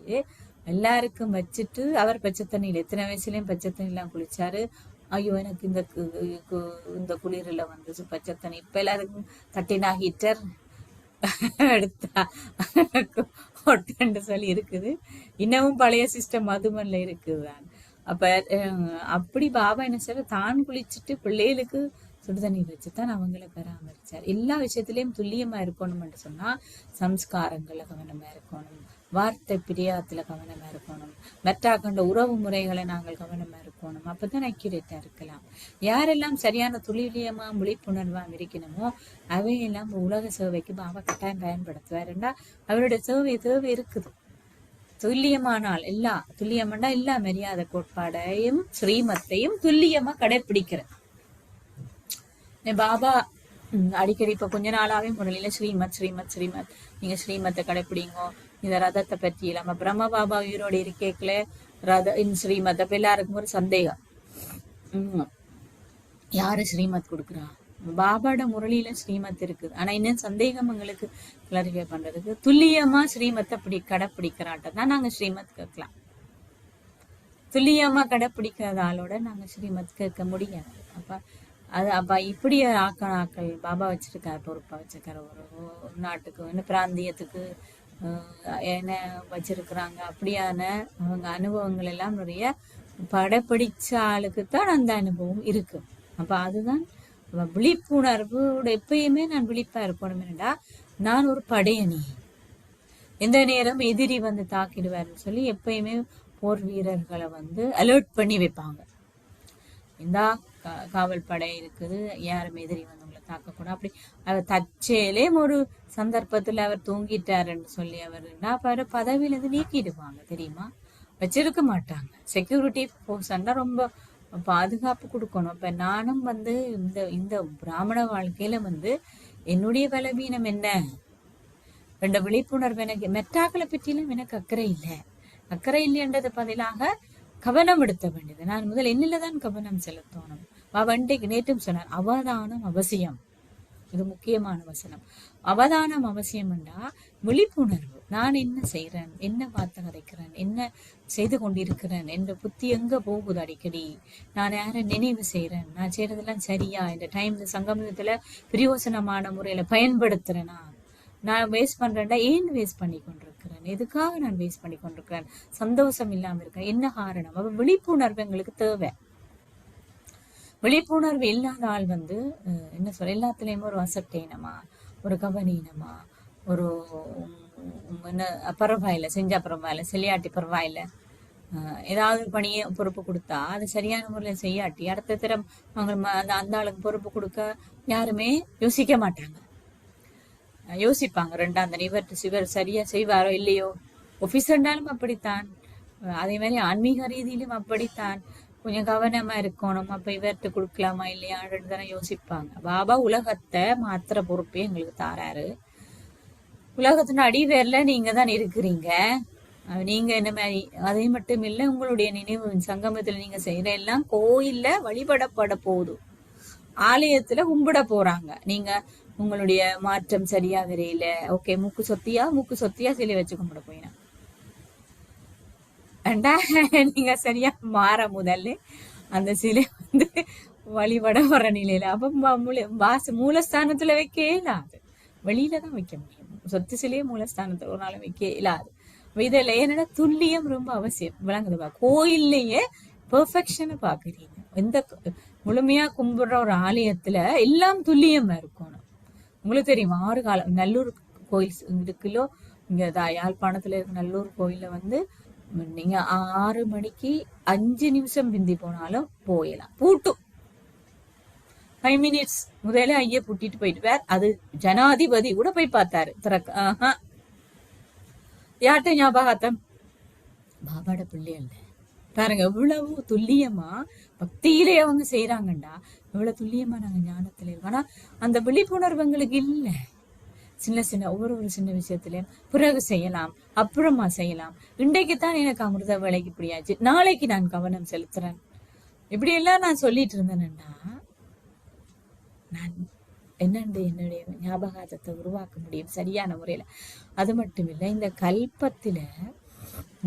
எல்லாருக்கும் வச்சுட்டு அவர் பச்சை தண்ணியில எத்தனை வயசுலயும் பச்சை தண்ணி எல்லாம் குளிச்சாரு. ஐயோ எனக்கு இந்த குளிரில வந்து பச்சை தண்ணி, இப்ப எல்லாருக்கும் தட்டினா ஹீட்டர் எடுத்தா ஒட்டுன்னு சொல்லி இருக்குது. இன்னமும் பழைய சிஸ்டம் மதுமன்ல இருக்குதுதான். அப்ப அப்படி பாபா என்ன செய்ய, தான் குளிச்சுட்டு பிள்ளைகளுக்கு சுடுதண்ணி வச்சுதான் அவங்கள பராமரிச்சார். எல்லா விஷயத்திலயும் துல்லியமா இருக்கணும்னு சொன்னா சம்ஸ்காரங்கள்ல கவனமா இருக்கணும், வார்த்தை பிரியாத்துல கவனமா இருக்கணும், மற்றாக்கண்ட உறவு முறைகளை நாங்கள் கவனமா இருக்கணும். அப்பதான் அக்யூரேட்டா இருக்கலாம். யாரெல்லாம் சரியான துல்லியமா விழிப்புணர்வா இருக்கணுமோ அவையெல்லாம் உலக சேவைக்கு பாபா கட்டாயம் பயன்படுத்துவாருண்டா அவருடைய தேவை இருக்குது. துல்லியமானால் துல்லியமாண்டா எல்லா மரியாதை கோட்பாடையும் ஸ்ரீமத்தையும் துல்லியமா கடைபிடிக்கிறது. பாபா அடிக்கடி இப்ப கொஞ்ச நாளாவே முரளியில ஸ்ரீமத் ஸ்ரீமத் ஸ்ரீமத், நீங்க ஸ்ரீமத்தை கடைப்பிடிங்கோ, இந்த ரதத்தை பற்றி இல்லாம பிரம்ம பாபா உயிரோட இருக்கேக்கல ஸ்ரீமத். அப்ப எல்லாருக்கும் ஒரு சந்தேகம், யாரு ஸ்ரீமத் கொடுக்குறா? பாபாவோட முரளியில ஸ்ரீமத் இருக்குது, ஆனா இன்னும் சந்தேகம் எங்களுக்கு கிளாரிஃபை பண்றதுக்கு துல்லியமா ஸ்ரீமத்தை அப்படி கடைப்பிடிக்கிறாட்டதான் நாங்க ஸ்ரீமத் கேட்கலாம். துல்லியமா கடைப்பிடிக்கிறதாலோட நாங்க ஸ்ரீமத் கேட்க முடியாது. அப்ப இப்படி ஆக்கள் பாபா வச்சிருக்காரு, பொறுப்பா வச்சிருக்காரு. ஒரு நாட்டுக்கு என்ன பிராந்தியத்துக்கு என்ன வச்சிருக்கிறாங்க. அப்படியான அவங்க அனுபவங்கள் எல்லாம் நிறைய படப்பிடிச்ச ஆளுக்குத்தான் அந்த அனுபவம் இருக்கு. அப்ப அதுதான் விழிப்புணர்வோட எப்பயுமே நான் விழிப்பா இருக்கணும். என்னடா நான் ஒரு படையணி, எந்த நேரம் எதிரி வந்து தாக்கிடுவாருன்னு சொல்லி எப்பயுமே போர் வீரர்களை வந்து அலர்ட் பண்ணி வைப்பாங்க. இந்தா காவல் படை இருக்குது, யாரும் எதிரி வந்து உங்களை தாக்கக்கூடாது. அப்படி அவர் தற்செயலே ஒரு சந்தர்ப்பத்துல அவர் தூங்கிட்டாருன்னு சொல்லி அவர் பதவியில இருந்து நீக்கிடுவாங்க தெரியுமா, வச்சிருக்க மாட்டாங்க. செக்யூரிட்டி போர்ஸ்ன்னா ரொம்ப பாதுகாப்பு கொடுக்கணும். இப்ப நானும் வந்து இந்த இந்த பிராமண வாழ்க்கையில வந்து என்னுடைய பலவீனம் என்ன, ரெண்டு விழிப்புணர்வு எனக்கு மெட்டாக்களை பற்றியும் எனக்கு அக்கறை இல்லை. அக்கறை இல்லைன்றது பதிலாக கவனம் எடுத்த வேண்டியது. நான் முதல் என்னில்தான் கவனம் செலுத்தணும். வண்டிக்கு நேற்றும் சொன்னார், அவதானம் அவசியம். இது முக்கியமான வசனம். அவதானம் அவசியம் என்றா விழிப்புணர்வு. நான் என்ன செய்யறேன், என்ன வார்த்தை கதைக்கிறேன், என்ன செய்து கொண்டிருக்கிறேன், என்ற புத்தி எங்க போகுது அடிக்கடி, நான் யாரை நினைவு செய்யறேன், நான் செய்யறதெல்லாம் சரியா, இந்த டைம் சங்கமத்துல பிரயோசனமான முறையில பயன்படுத்துறேனா, நான் வேஸ்ட் பண்றேன்டா ஏன் வேஸ்ட் பண்ணி கொண்டிருக்கிறேன், எதுக்காக நான் வேஸ்ட் பண்ணி கொண்டிருக்கிறேன், சந்தோஷம் இல்லாம இருக்கேன், என்ன காரணம். அப்ப விழிப்புணர்வு எங்களுக்கு தேவை. விழிப்புணர்வு இல்லாத ஆள் வந்து என்ன சொல்ற, எல்லாத்துலயுமே ஒரு அசட்டேனமா, ஒரு கவனீனமா, ஒரு என்ன பரவாயில்ல செஞ்சா பரவாயில்ல, செல்லியாட்டி பரவாயில்ல, ஏதாவது பணியை பொறுப்பு கொடுத்தா அது சரியான முறையில் செய்யாட்டி அடுத்த தரம் அவங்க அந்த ஆளுக்கு பொறுப்பு கொடுக்க யாருமே யோசிக்க மாட்டாங்க. யோசிப்பாங்க ரெண்டாம் தனி இவர் சரியா செய்வாரோ இல்லையோ. ஆபீஸ்னாலும் அப்படித்தான், அதே மாதிரி ஆன்மீக ரீதியிலும் அப்படித்தான். கொஞ்சம் கவனமா இருக்கணும், அப்ப இவர்கிட்ட கொடுக்கலாமா இல்லையான்னு தானே யோசிப்பாங்க. பாபா உலகத்தை மாத்திர பொறுப்பே எங்களுக்கு தாராரு. உலகத்தின் அடிவேர்ல நீங்க தான் இருக்கிறீங்க. நீங்க என்ன மாதிரி அதே மட்டும் இல்ல, உங்களுடைய நினைவு சங்கமத்துல நீங்க செய்யற எல்லாம் கோயில்ல வழிபடப்பட போகுது, ஆலயத்துல கும்பிட போறாங்க. நீங்க உங்களுடைய மாற்றம் சரியா வரையில ஓகே, மூக்கு சொத்தியா சிலை வச்சு கும்பிட போயினா நீங்க சரியா மாற முதல்ல அந்த சிலை வந்து வழிபட வர நிலையில அப்ப மூலஸ்தானத்துல வைக்க இயலாது, வெளியில தான் வைக்க முடியும். சொத்து சிலையே மூலஸ்தானத்துல ஒரு நாள் வைக்க இயலாது. இதுல என்னன்னா துல்லியம் ரொம்ப அவசியம். விளங்குதுப்பா, கோயில்லையே பெர்ஃபெக்ஷனை பாக்குறீங்க. எந்த முழுமையா கும்பிடுற ஒரு ஆலயத்துல எல்லாம் துல்லியமா இருக்கணும். உங்களுக்கு தெரியும், 6 காலம் நல்லூர் கோயில் இருக்குல்லோ, இங்க யாழ்ப்பாணத்துல இருக்க நல்லூர் கோயில்ல வந்து நீங்க 6 மணிக்கு 5 நிமிஷம் பிந்தி போனாலும் போயலாம், பூட்டும். 5 மினிட்ஸ் முதல்ல ஐய பூட்டிட்டு போயிட்டு அது ஜனாதிபதி கூட போய் பார்த்தாரு திறக்க. யார்கிட்ட ஞாபகாத்தம், பாபாட பிள்ளைகள் பாருங்க எவ்வளவு துல்லியமா பக்தியிலே அவங்க செய்யறாங்கண்டா, எவ்வளவு துல்லியமா நாங்க ஞானத்துல இருக்கோம். ஆனா அந்த விழிப்புணர்வு எங்களுக்கு இல்ல. சின்ன ஒவ்வொரு சின்ன விஷயத்திலயும் பிறகு செய்யலாம், அப்புறமா செய்யலாம், இன்றைக்குத்தான் எனக்கு அமிர்த வேலைக்கு இப்படியாச்சு, நாளைக்கு நான் கவனம் செலுத்துறேன், இப்படி எல்லாம் நான் சொல்லிட்டு இருந்தேன்னா நான் என்னுடைய ஞாபகத்தை உருவாக்க முடியும் சரியான முறையில. அது மட்டும் இல்ல, இந்த கல்பத்துல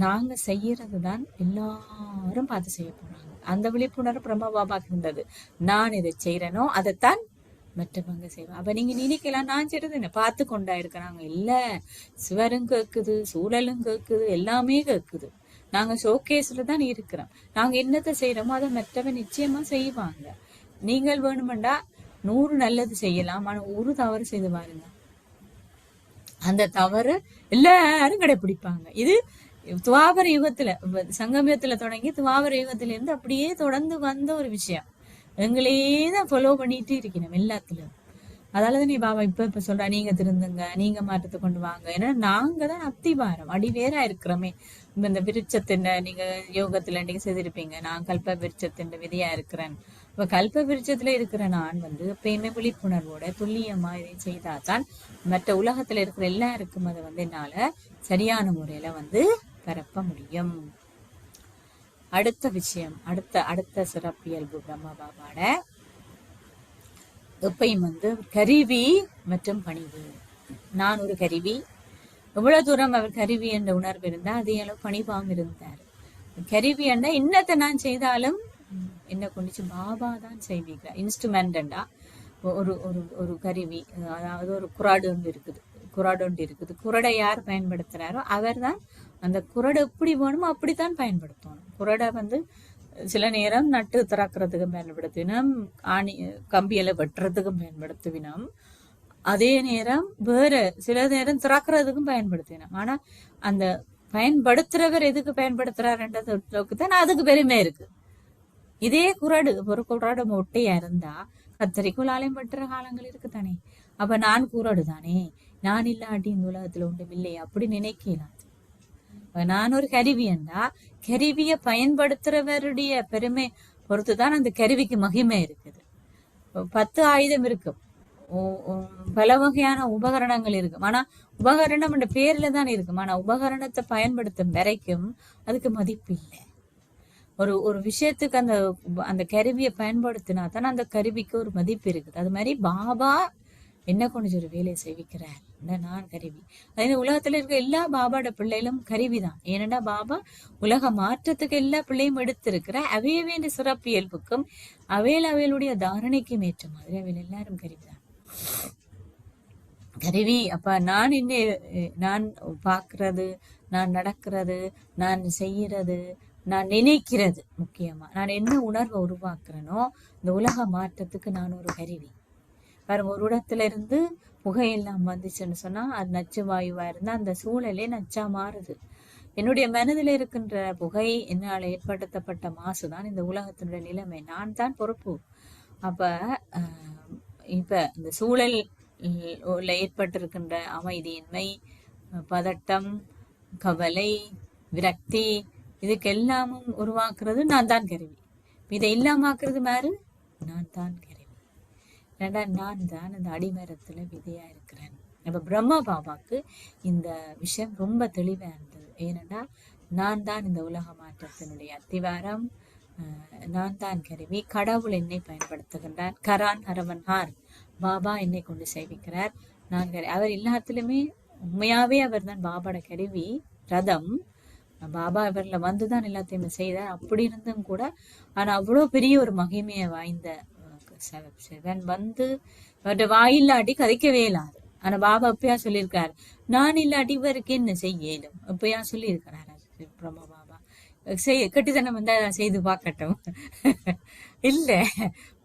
நாங்க செய்யறதுதான் எல்லாரும் பார்த்து செய்ய போறாங்க. அந்த விழிப்புணர்வு பிரம்ம பாபாக்கு இருந்தது. நான் இதை செய்யறேனோ அதைத்தான் மற்றவங்க செய்வேன். அப்ப நீங்க நினைக்கலாம் நான் செய்யறது என்ன பார்த்து கொண்டா இருக்கிறாங்க. இல்ல, சிவரும் கேக்குது, சூழலும் கேக்குது, எல்லாமே கேக்குது. நாங்க ஷோகேஸ்ல தான் இருக்கிறோம். நாங்க என்னத்தை செய்யறோமோ அதை மற்றவன் நிச்சயமா செய்வாங்க. நீங்கள் வேணுமெண்டா 100 நல்லது செய்யலாம், ஆனா ஒரு தவறு செய்து பாருங்க, அந்த தவறு எல்லாரும் கடைபிடிப்பாங்க. இது துவாபர யுகத்துல சங்கமத்துல தொடங்கி துவாபர யுகத்துல இருந்து அப்படியே தொடர்ந்து வந்த ஒரு விஷயம். எங்களையேதான் ஃபாலோ பண்ணிட்டு இருக்கணும் எல்லாத்துலயும். அதாலதான் நீ பாபா இப்ப சொல்றா, நீங்க திருந்துங்க, நீங்க மாற்றத்தை கொண்டு வாங்க. ஏன்னா நாங்க தான் அத்திவாரம் அடிவேரா இருக்கிறோமே. இந்த விருட்சத்தின் நீங்க யோகத்துல நீங்க செய்திருப்பீங்க, நான் கல்ப விருட்சத்தின் விதியா இருக்கிறேன். இப்ப கல்ப விருட்சத்துல இருக்கிற நான் வந்து எப்பயுமே விழிப்புணர்வோட துல்லியமா இதை செய்தாதான் மற்ற உலகத்துல இருக்கிற எல்லாருக்கும் அதை வந்து என்னால சரியான முறையில வந்து பரப்ப முடியும். அடுத்த விஷயம், அடுத்த சிறப்பியல்பு பிரம்ம பாபாட எப்பயும் வந்து கருவி மற்றும் பணிவு. நான் ஒரு கருவி, எவ்வளவு தூரம் அவர் கருவி என்ற உணர்வு இருந்தா அதே அளவு பணிவாம் இருந்தார். கருவி என்றா என்னத்தை நான் செய்தாலும் என்ன கொண்டுச்சு பாபா தான் செய்வீங்க. இன்ஸ்ட்ருமெண்டா ஒரு ஒரு ஒரு கருவி, அதாவது ஒரு குராடு ஒன்று இருக்குது. குரடை யார் பயன்படுத்துறாரோ அவர் தான் அந்த குரடை எப்படி வேணுமோ அப்படித்தான் பயன்படுத்தணும். குரடை வந்து சில நேரம் நட்டு திறக்கிறதுக்கும் பயன்படுத்தினோம், கம்பியில வெட்டுறதுக்கும் பயன்படுத்துவினோம், அதே நேரம் வேற சில நேரம் திறக்கிறதுக்கும் பயன்படுத்தினோம். ஆனா அந்த பயன்படுத்துறவர் எதுக்கு பயன்படுத்துறாருன்றதுக்கு தான் அதுக்கு பெருமை இருக்கு. இதே குறடு ஒரு குறடு மொட்டையா இருந்தா கத்தரிக்குள்ளாலையும் பட்டுற காலங்கள் இருக்குதானே. அப்ப நான் குறடு தானே, நான் இல்லாட்டி இந்த உலகத்துல ஒன்றும் இல்லையே அப்படி நினைக்கலாம். நான் ஒரு கருவியண்டா கருவியை பயன்படுத்துறவருடைய பெருமை பொறுத்துதான் அந்த கருவிக்கு மகிமை இருக்குது. 10 ஆயுதம் இருக்கும், பல வகையான உபகரணங்கள் இருக்கும். ஆனா உபகரணம் என்ற பேர்ல தான் இருக்கும். ஆனா உபகரணத்தை பயன்படுத்தும் வரைக்கும் அதுக்கு மதிப்பு இல்லை. ஒரு விஷயத்துக்கு அந்த அந்த கருவியை பயன்படுத்தினா தான் அந்த கருவிக்கு ஒரு மதிப்பு இருக்குது. அது மாதிரி பாபா என்ன கொண்டு ஒரு வேலையை செய்விக்கிறார், நான் கருவி. அதே உலகத்துல இருக்க எல்லா பாபாவோட பிள்ளைகளும் கருவிதான். ஏனென்றா பாபா உலக மாற்றத்துக்கு எல்லா பிள்ளையும் எடுத்திருக்கிற அவையவேண்ட சிறப்பு இயல்புக்கும் அவையலுடைய தாரணைக்கும் ஏற்ற மாதிரி அவையில் எல்லாரும் கருவிதான், கருவி. அப்ப நான் நான் பார்க்கறது, நான் நடக்கிறது, நான் செய்யறது, நான் நினைக்கிறது, முக்கியமா நான் என்ன உணர்வை உருவாக்குறேனோ இந்த உலக மாற்றத்துக்கு நான் ஒரு கருவி. பாருங்க, ஒரு இடத்துல இருந்து புகையெல்லாம் வந்துச்சுன்னு சொன்னா அது நச்சு வாயுவா இருந்தா அந்த சூழலே நச்சா மாறுது. என்னுடைய மனதில் இருக்கின்ற புகை என்னால் ஏற்படுத்தப்பட்ட மாசுதான் இந்த உலகத்தினுடைய நிலைமை. நான் தான் பொறுப்பு. அப்ப இப்ப இந்த சூழல் ஏற்பட்டிருக்கின்ற அமைதியின்மை, பதட்டம், கவலை, விரக்தி, இதுக்கு எல்லாமும் உருவாக்குறது நான் தான் கருவி. இதை இல்லாமக்குறது மாறு நான் தான் கருவி. நான் தான் அந்த அடிமரத்துல விதையா இருக்கிறேன். அப்ப பிரம்மா பாபாக்கு இந்த விஷயம் ரொம்ப தெளிவா இருந்தது. ஏனென்றா நான் தான் இந்த உலக மாற்றத்தினுடைய அத்திவாரம், நான் தான் கருவி. கடவுள் என்னை பயன்படுத்துகின்றார். கரான் ஹரவன் ஹார், பாபா என்னை கொண்டு சேவிக்கிறார். நான் அவர் எல்லாத்திலுமே உண்மையாவே அவர் தான் பாபாட கருவி, ரதம். பாபா இவர்ல வந்துதான் எல்லாத்தையுமே செய்தார். அப்படி இருந்தும் கூட ஆனா அவ்வளவு பெரிய ஒரு மகிமையை வாய்ந்த சிவன் வந்து அவருடைய வாயில்லாட்டி கதைக்கவே இல்லாது. ஆனா பாபா எப்பயா சொல்லியிருக்காரு, நான் இல்லாட்டி இவருக்கு என்ன செய்யலும் எப்பயா சொல்லியிருக்கிறாரு பிரம்மா பாபா. கட்டித்தனம் வந்தா செய்து பார்க்கட்டும். இல்ல,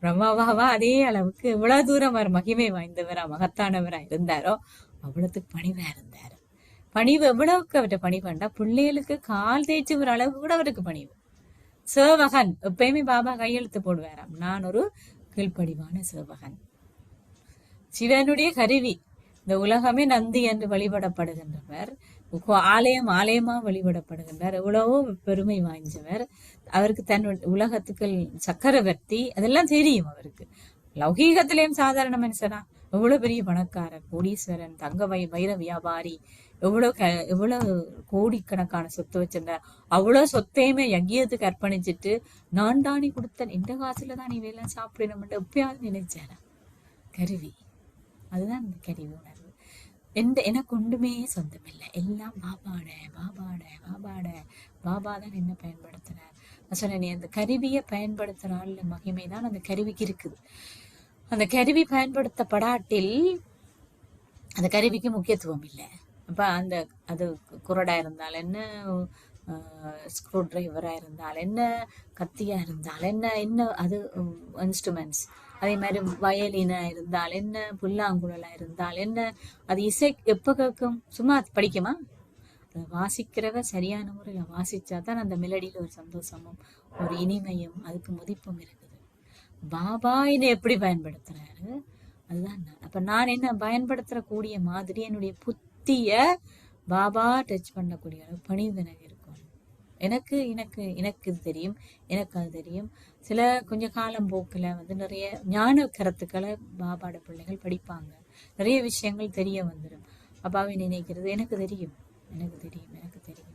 பிரம்மா பாபா அதே அளவுக்கு எவ்வளவு தூரம் அவர் மகிமை வாய்ந்தவரா மகத்தானவரா இருந்தாரோ அவ்வளவுக்கு பணிவா இருந்தாரு. பணிவு எவ்வளவுக்கு அவர்கிட்ட பணிவுண்டா, பிள்ளைகளுக்கு கால் தேய்ச்சி ஒரு அளவு கூட அவருக்கு பணிவு. சேவகன் எப்பயுமே பாபா கையெழுத்து போடுவாராம், நான் ஒரு கீழ்ப்படிவான சேவகன். சிவனுடைய கருவி. இந்த உலகமே நந்தி என்று வழிபடப்படுகின்றவர், ஆலயமா வழிபடப்படுகின்றார். எவ்வளவோ பெருமை வாய்ந்தவர். அவருக்கு தன் உலகத்துக்கு சக்கரவர்த்தி, அதெல்லாம் தெரியும் அவருக்கு. லௌகீகத்திலேயும் சாதாரண மனுஷனா, எவ்வளவு பெரிய பணக்காரர், கோடீஸ்வரன், தங்க வைர வியாபாரி, எவ்வளவு கோடிக்கணக்கான சொத்து வச்சிருந்தார். அவ்வளவு சொத்தையுமே யஜ்யத்துக்கு அர்ப்பணிச்சுட்டு நான் தானே கொடுத்தேன், இந்த காசுல தான் நீ வேலை சாப்பிடணும் எப்பயாவது நினைச்சாரா? கருவி. அதுதான் இந்த கருவி உணர்வு. எனக்கு ஒன்றுமே சொந்தம் இல்லை, எல்லாம் பாபாட பாபாட பாபாட. பாபா தான் என்ன பயன்படுத்தினார். சொன்னேன், அந்த கருவியை பயன்படுத்துறாள் மகிமை தான் அந்த கருவிக்கு இருக்குது. அந்த கருவி பயன்படுத்தப்படாட்டில் அந்த கருவிக்கு முக்கியத்துவம் இல்லை. அப்ப அது குரடா இருந்தால் என்ன, ஸ்க்ரூ டிரைவரா இருந்தால் என்ன, கத்தியா இருந்தால் என்ன அது இன்ஸ்ட்ருமெண்ட்ஸ். அதே மாதிரி வயலினா இருந்தால் என்ன, புல்லாங்குழலா இருந்தால் என்ன, அது இசை எப்ப கேட்கும்? சும்மா படிக்குமா? அதை வாசிக்கிறவ சரியான முறையில் வாசிச்சாதான் அந்த மெலடியில ஒரு சந்தோஷமும் ஒரு இனிமையும் அதுக்கு மதிப்பும் இருக்குது. பாபா என்னை எப்படி பயன்படுத்துறாரு அதுதான் நான். அப்ப நான் என்ன பயன்படுத்தக்கூடிய மாதிரி என்னுடைய புத்திய பாபா டச் பண்ணக்கூடிய பணிவு எனக்கு இருக்கும். எனக்கு எனக்கு எனக்கு இது தெரியும், எனக்கு அது தெரியும். சில கொஞ்ச காலம் போக்குல நிறைய ஞான கருத்துக்களை பாபாட பிள்ளைகள் படிப்பாங்க, நிறைய விஷயங்கள் தெரிய வந்துடும். அப்பாவை நினைக்கிறது எனக்கு தெரியும், எனக்கு தெரியும், எனக்கு தெரியும்.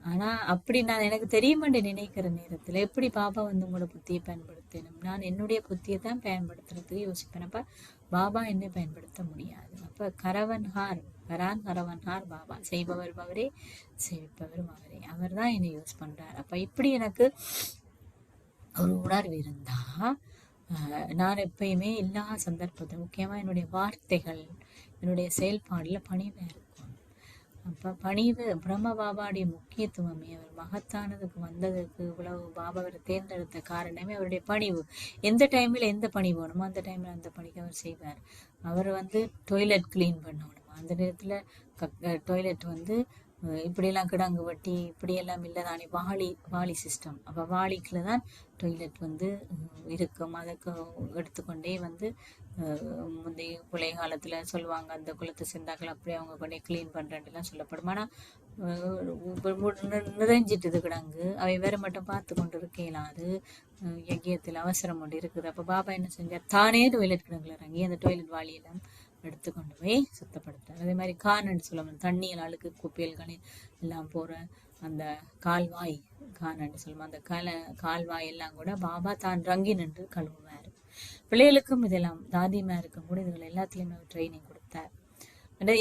ஆனா அப்படி நான் எனக்கு தெரியுமென்று நினைக்கிற நேரத்துல எப்படி பாபா உங்களோட புத்தியை பயன்படுத்தணும்? நான் என்னுடைய புத்தியை தான் பயன்படுத்துறதுக்கு யோசிப்பேன். அப்ப பாபா என்னை பயன்படுத்த முடியாது. அப்ப கரான் ஹரவன்ஹார் பாபா, செய்பவர் அவரே, செய்விப்பவரும் அவரே. அவர் தான் என்னை யூஸ் பண்றார். அப்ப இப்படி எனக்கு ஒரு உணர்வு இருந்தா நான் எப்பயுமே எல்லா சந்தர்ப்பத்திலும், முக்கியமா என்னுடைய வார்த்தைகள், என்னுடைய செயல்பாடுல பணிவா இருக்கும். அப்ப பணிவு பிரம்ம பாபாவுடைய முக்கியத்துவமே, அவர் மகத்தானதுக்கு வந்ததுக்கு இவ்வளவு பாபா அவரை தேர்ந்தெடுத்த காரணமே அவருடைய பணிவு. எந்த டைம்ல எந்த பணி வேணுமோ அந்த டைம்ல அந்த பணிக்கு அவர் செய்வார். அவர் டொய்லெட் கிளீன் பண்ணணுமா, அந்த நேரத்துல டாய்லெட் இப்படியெல்லாம் கிடங்கு வெட்டி இப்படியெல்லாம் இல்லை தானே, வாளி சிஸ்டம். அப்போ வாளிக்குள்ள தான் டொய்லெட் வந்து இருக்கும். அதுக்கு எடுத்துக்கொண்டே வந்து முந்தைய பழைய காலத்தில் சொல்லுவாங்க, அந்த குளத்தை செந்தாக்கள் அப்படியே அவங்க கொண்டே க்ளீன் பண்ணுறேன்லாம் சொல்லப்படும். ஆனால் நிறைஞ்சிட்டுது கிடங்கு, அவை வேற மட்டும் பார்த்து கொண்டு இருக்கலாம். அது யக்கியத்தில் அவசரம் ஒன்று இருக்குது. அப்போ பாபா என்ன செஞ்சார், தானே டொய்லெட் கிடங்குல இறங்கி அந்த டொய்லெட் வாளியெல்லாம் எடுத்து கொண்டு போய் சுத்தப்படுத்துறார். அதே மாதிரி கானன்னு சொல்லுவாங்க, தண்ணியில் அழுக்கு குப்பைகள் எல்லாம் போகிற அந்த கால்வாய், கானன்னு சொல்லுவோம். அந்த கால்வாய் எல்லாம் கூட பாபா தான் ரங்கி நின்று கழுவுவார். பிள்ளைகளுக்கும் இதெல்லாம், தாதிமாருக்கும் கூட இதுகள் எல்லாத்துலேயுமே அவர் ட்ரைனிங் கொடுத்தார்.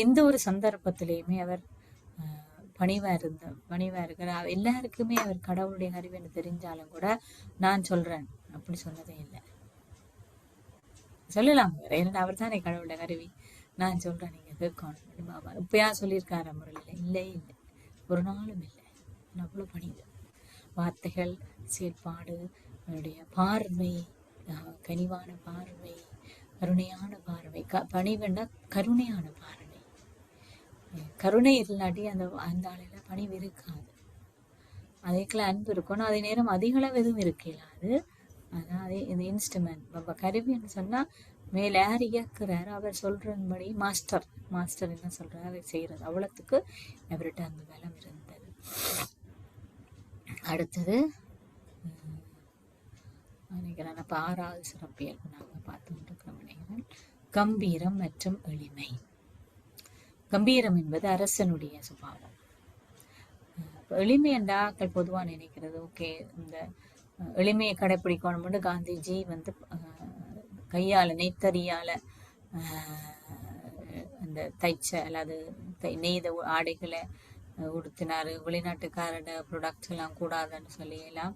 எந்த ஒரு சந்தர்ப்பத்திலையுமே அவர் பணிவா இருக்கிறார். எல்லாருக்குமே அவர் கடவுளுடைய அறிவுன்னு தெரிஞ்சாலும் கூட நான் சொல்றேன் அப்படி சொன்னதே இல்லை. சொல்லலாம் ஏன்னா அவர் தானே கடவுளுடைய கருவி, நான் சொல்றேன் நீங்க கேட்கணும் பாபா இப்பயா சொல்லியிருக்காரு முறையில். இல்லை ஒரு நாளும் இல்லை. அவ்வளோ பணிவு, வார்த்தைகள், செயற்பாடு, அவருடைய பார்வை, கனிவான பார்வை, கருணையான பார்வை. பணிவுன்னா கருணையான பார்வை. கருணை இல்லாட்டி அந்த ஆளையில பணிவு இருக்காது. அதுக்கெல்லாம் அன்பு இருக்கணும். அதே நேரம் அதிக அளவு எதுவும் இருக்கலாது. அதாவது இந்த இன்ஸ்ட்ருமெண்ட் நம்ம கருவின்னு சொன்னா மேல யார் இயக்குறாரு அவர் சொல்றபடி மாஸ்டர் என்ன சொல்றாரு அதை செய்யறது. அவ்வளவுக்கு அவர்கிட்ட அந்த பலம் இருந்தது. அடுத்தது நினைக்கிறேன் அப்ப 6வது சிறப்பியல்பு நாங்கள் பார்த்து கொண்டிருக்கிறோம். கம்பீரம் மற்றும் எளிமை. கம்பீரம் என்பது அரசனுடைய சுபாவம். எளிமை என்றாக்கள் பொதுவாக நினைக்கிறது, ஓகே இந்த எளிமையை கடைப்பிடிக்கணும்னு காந்திஜி வந்து கையால் நெய்த்தறியால் அந்த தைச்ச அல்லது நெய்த ஆடைகளை உடுத்தினார். வெளிநாட்டுக்காரோட ப்ரொடக்ட்ஸ் எல்லாம் கூடாதுன்னு சொல்லி எல்லாம்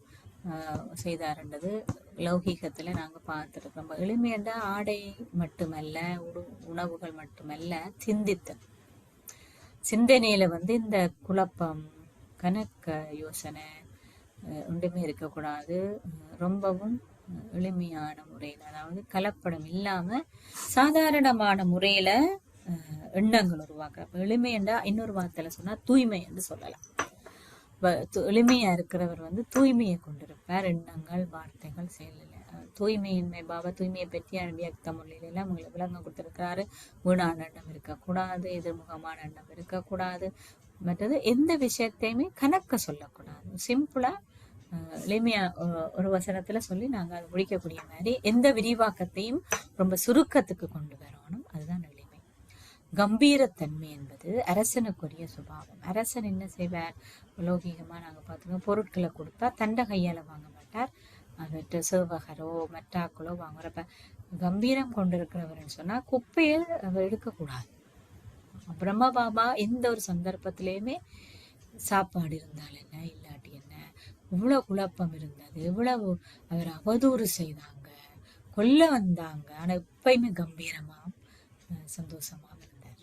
செய்தாருன்றது லௌகீகத்தில் நாங்கள் பார்த்துருக்கோம். எளிமையண்டா ஆடை மட்டுமல்ல, உணவுகள் மட்டுமல்ல, சிந்தனையில வந்து இந்த குழப்பம், கணக்க யோசனை ஒன்றுமே இருக்கக்கூடாது. ரொம்பவும் எளிமையான முறையில், அதாவது கலப்படம் இல்லாம சாதாரணமான முறையில எண்ணங்கள் உருவாக்குற எளிமை என்றா இன்னொரு வார்த்தையில சொன்னா தூய்மை என்று சொல்லலாம். எளிமையா இருக்கிறவர் வந்து தூய்மையை கொண்டிருப்பார், எண்ணங்கள், வார்த்தைகள், செயலில். தூய்மையின்மை பாபா தூய்மையை பற்றி வியக்த மொழியில உங்களுக்கு விளக்கம் கொடுத்திருக்கிறாரு. வீணான எண்ணம் இருக்கக்கூடாது, எதிர்முகமான எண்ணம் இருக்கக்கூடாது, மற்றது எந்த விஷயத்தையுமே கணக்க சொல்லக்கூடாது. சிம்பிளா எளிமையா ஒரு வசனத்துல சொல்லி நாங்க அதை முடிக்கக்கூடிய மாதிரி எந்த விரிவாக்கத்தையும் ரொம்ப சுருக்கத்துக்கு கொண்டு வரணும். அதுதான் எளிமை. கம்பீரத்தன்மை என்பது அரசனுக்குரிய சுபாவம். அரசன் என்ன செய்வார், லௌகீகமா நாங்க பார்த்துக்கோம், பொருட்களை கொடுத்தா தண்டை கையால வாங்க மாட்டார், மற்ற சேவகரோ மற்றாக்களோ வாங்குறப்ப. கம்பீரம் கொண்டிருக்கிறவர்னு சொன்னா குப்பையை அவர் எடுக்கக்கூடாது. பிரம்ம பாபா எந்த ஒரு சந்தர்ப்பத்திலையுமே சாப்பாடு இருந்தால் என்ன இல்லாட்டி என்ன, இவ்வளவு குழப்பம் இருந்தது, இவ்வளவு அவர் அவதூறு செய்தாங்க, கொல்ல வந்தாங்க, ஆனா எப்பயுமே கம்பீரமா சந்தோஷமா இருந்தார்.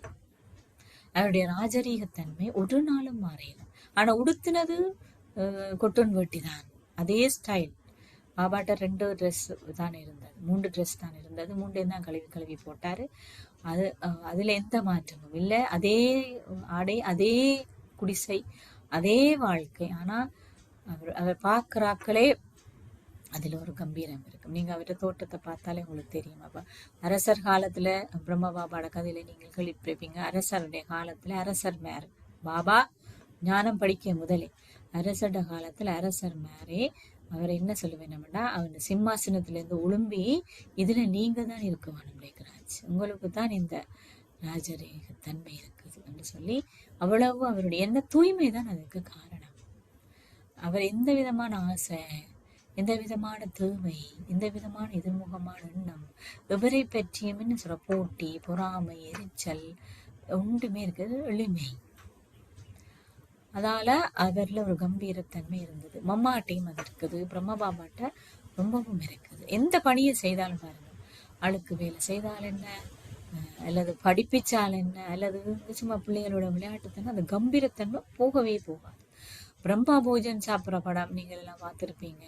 அவருடைய ராஜரீகத்தன்மை ஒரு நாளும் மாறையில. ஆனா உடுத்தினது கொட்டுன் வேட்டி தான், அதே ஸ்டைல். பாபாட்ட 2 ட்ரெஸ் தான் இருந்தது, 3 ட்ரெஸ் தான் இருந்தது, 3 தான் கழுவி போட்டாரு. அதுல எந்த மாற்றமும் இல்லை. அதே ஆடை, அதே குடிசை, அதே வாழ்க்கை. ஆனா அவர் பார்க்கிறாக்களே அதுல ஒரு கம்பீரம் இருக்கு. நீங்க அவருடைய தோட்டத்தை பார்த்தாலே உங்களுக்கு தெரியும். அப்ப அரசர் காலத்துல பிரம்ம பாபாவோட கதையில நீங்கள் கேள்விப்பட்டிருப்பீங்க. அரசருடைய காலத்துல அரசர் மேர் பாபா ஞானம் படிக்க முதலே அரசருடைய காலத்துல அரசர் மேரே அவரை என்ன சொல்லுவேன்னா, அவன் சிம்மாசனத்திலிருந்து உளும்பி இதுல நீங்க தான் இருக்க வேணும் ராஜ், உங்களுக்கு தான் இந்த ராஜரீக தன்மை இருக்குது என்று சொல்லி அவ்வளவு அவருடைய என்ன தூய்மை தான் அதுக்கு காரணம். அவர் எந்த விதமான ஆசை, எந்த விதமான தேவை, எந்த விதமான எதிர்முகமான எண்ணம், எவரை பற்றியும் என்ன சொல்ற போட்டி, பொறாமை, எரிச்சல் ஒன்றுமே இருக்கிறது. எளிமை. அதால அவர்ல ஒரு கம்பீரத்தன்மை இருந்தது. மம்மாட்டையும் அது இருக்குது, பிரம்ம பாபாட்ட ரொம்பவும் இருக்குது. எந்த பணியை செய்தாலும் பாருங்க, அழுக்கு வேலை செய்தால் என்ன, அல்லது படிப்பிச்சால் என்ன, அல்லது சும்மா பிள்ளைகளோட விளையாட்டுத்தன்மை, அந்த கம்பீரத்தன்மை போகவே போகாது. பிரம்மா போஜன் சாப்பிட்ற படம் நீங்கள் எல்லாம் பார்த்துருப்பீங்க.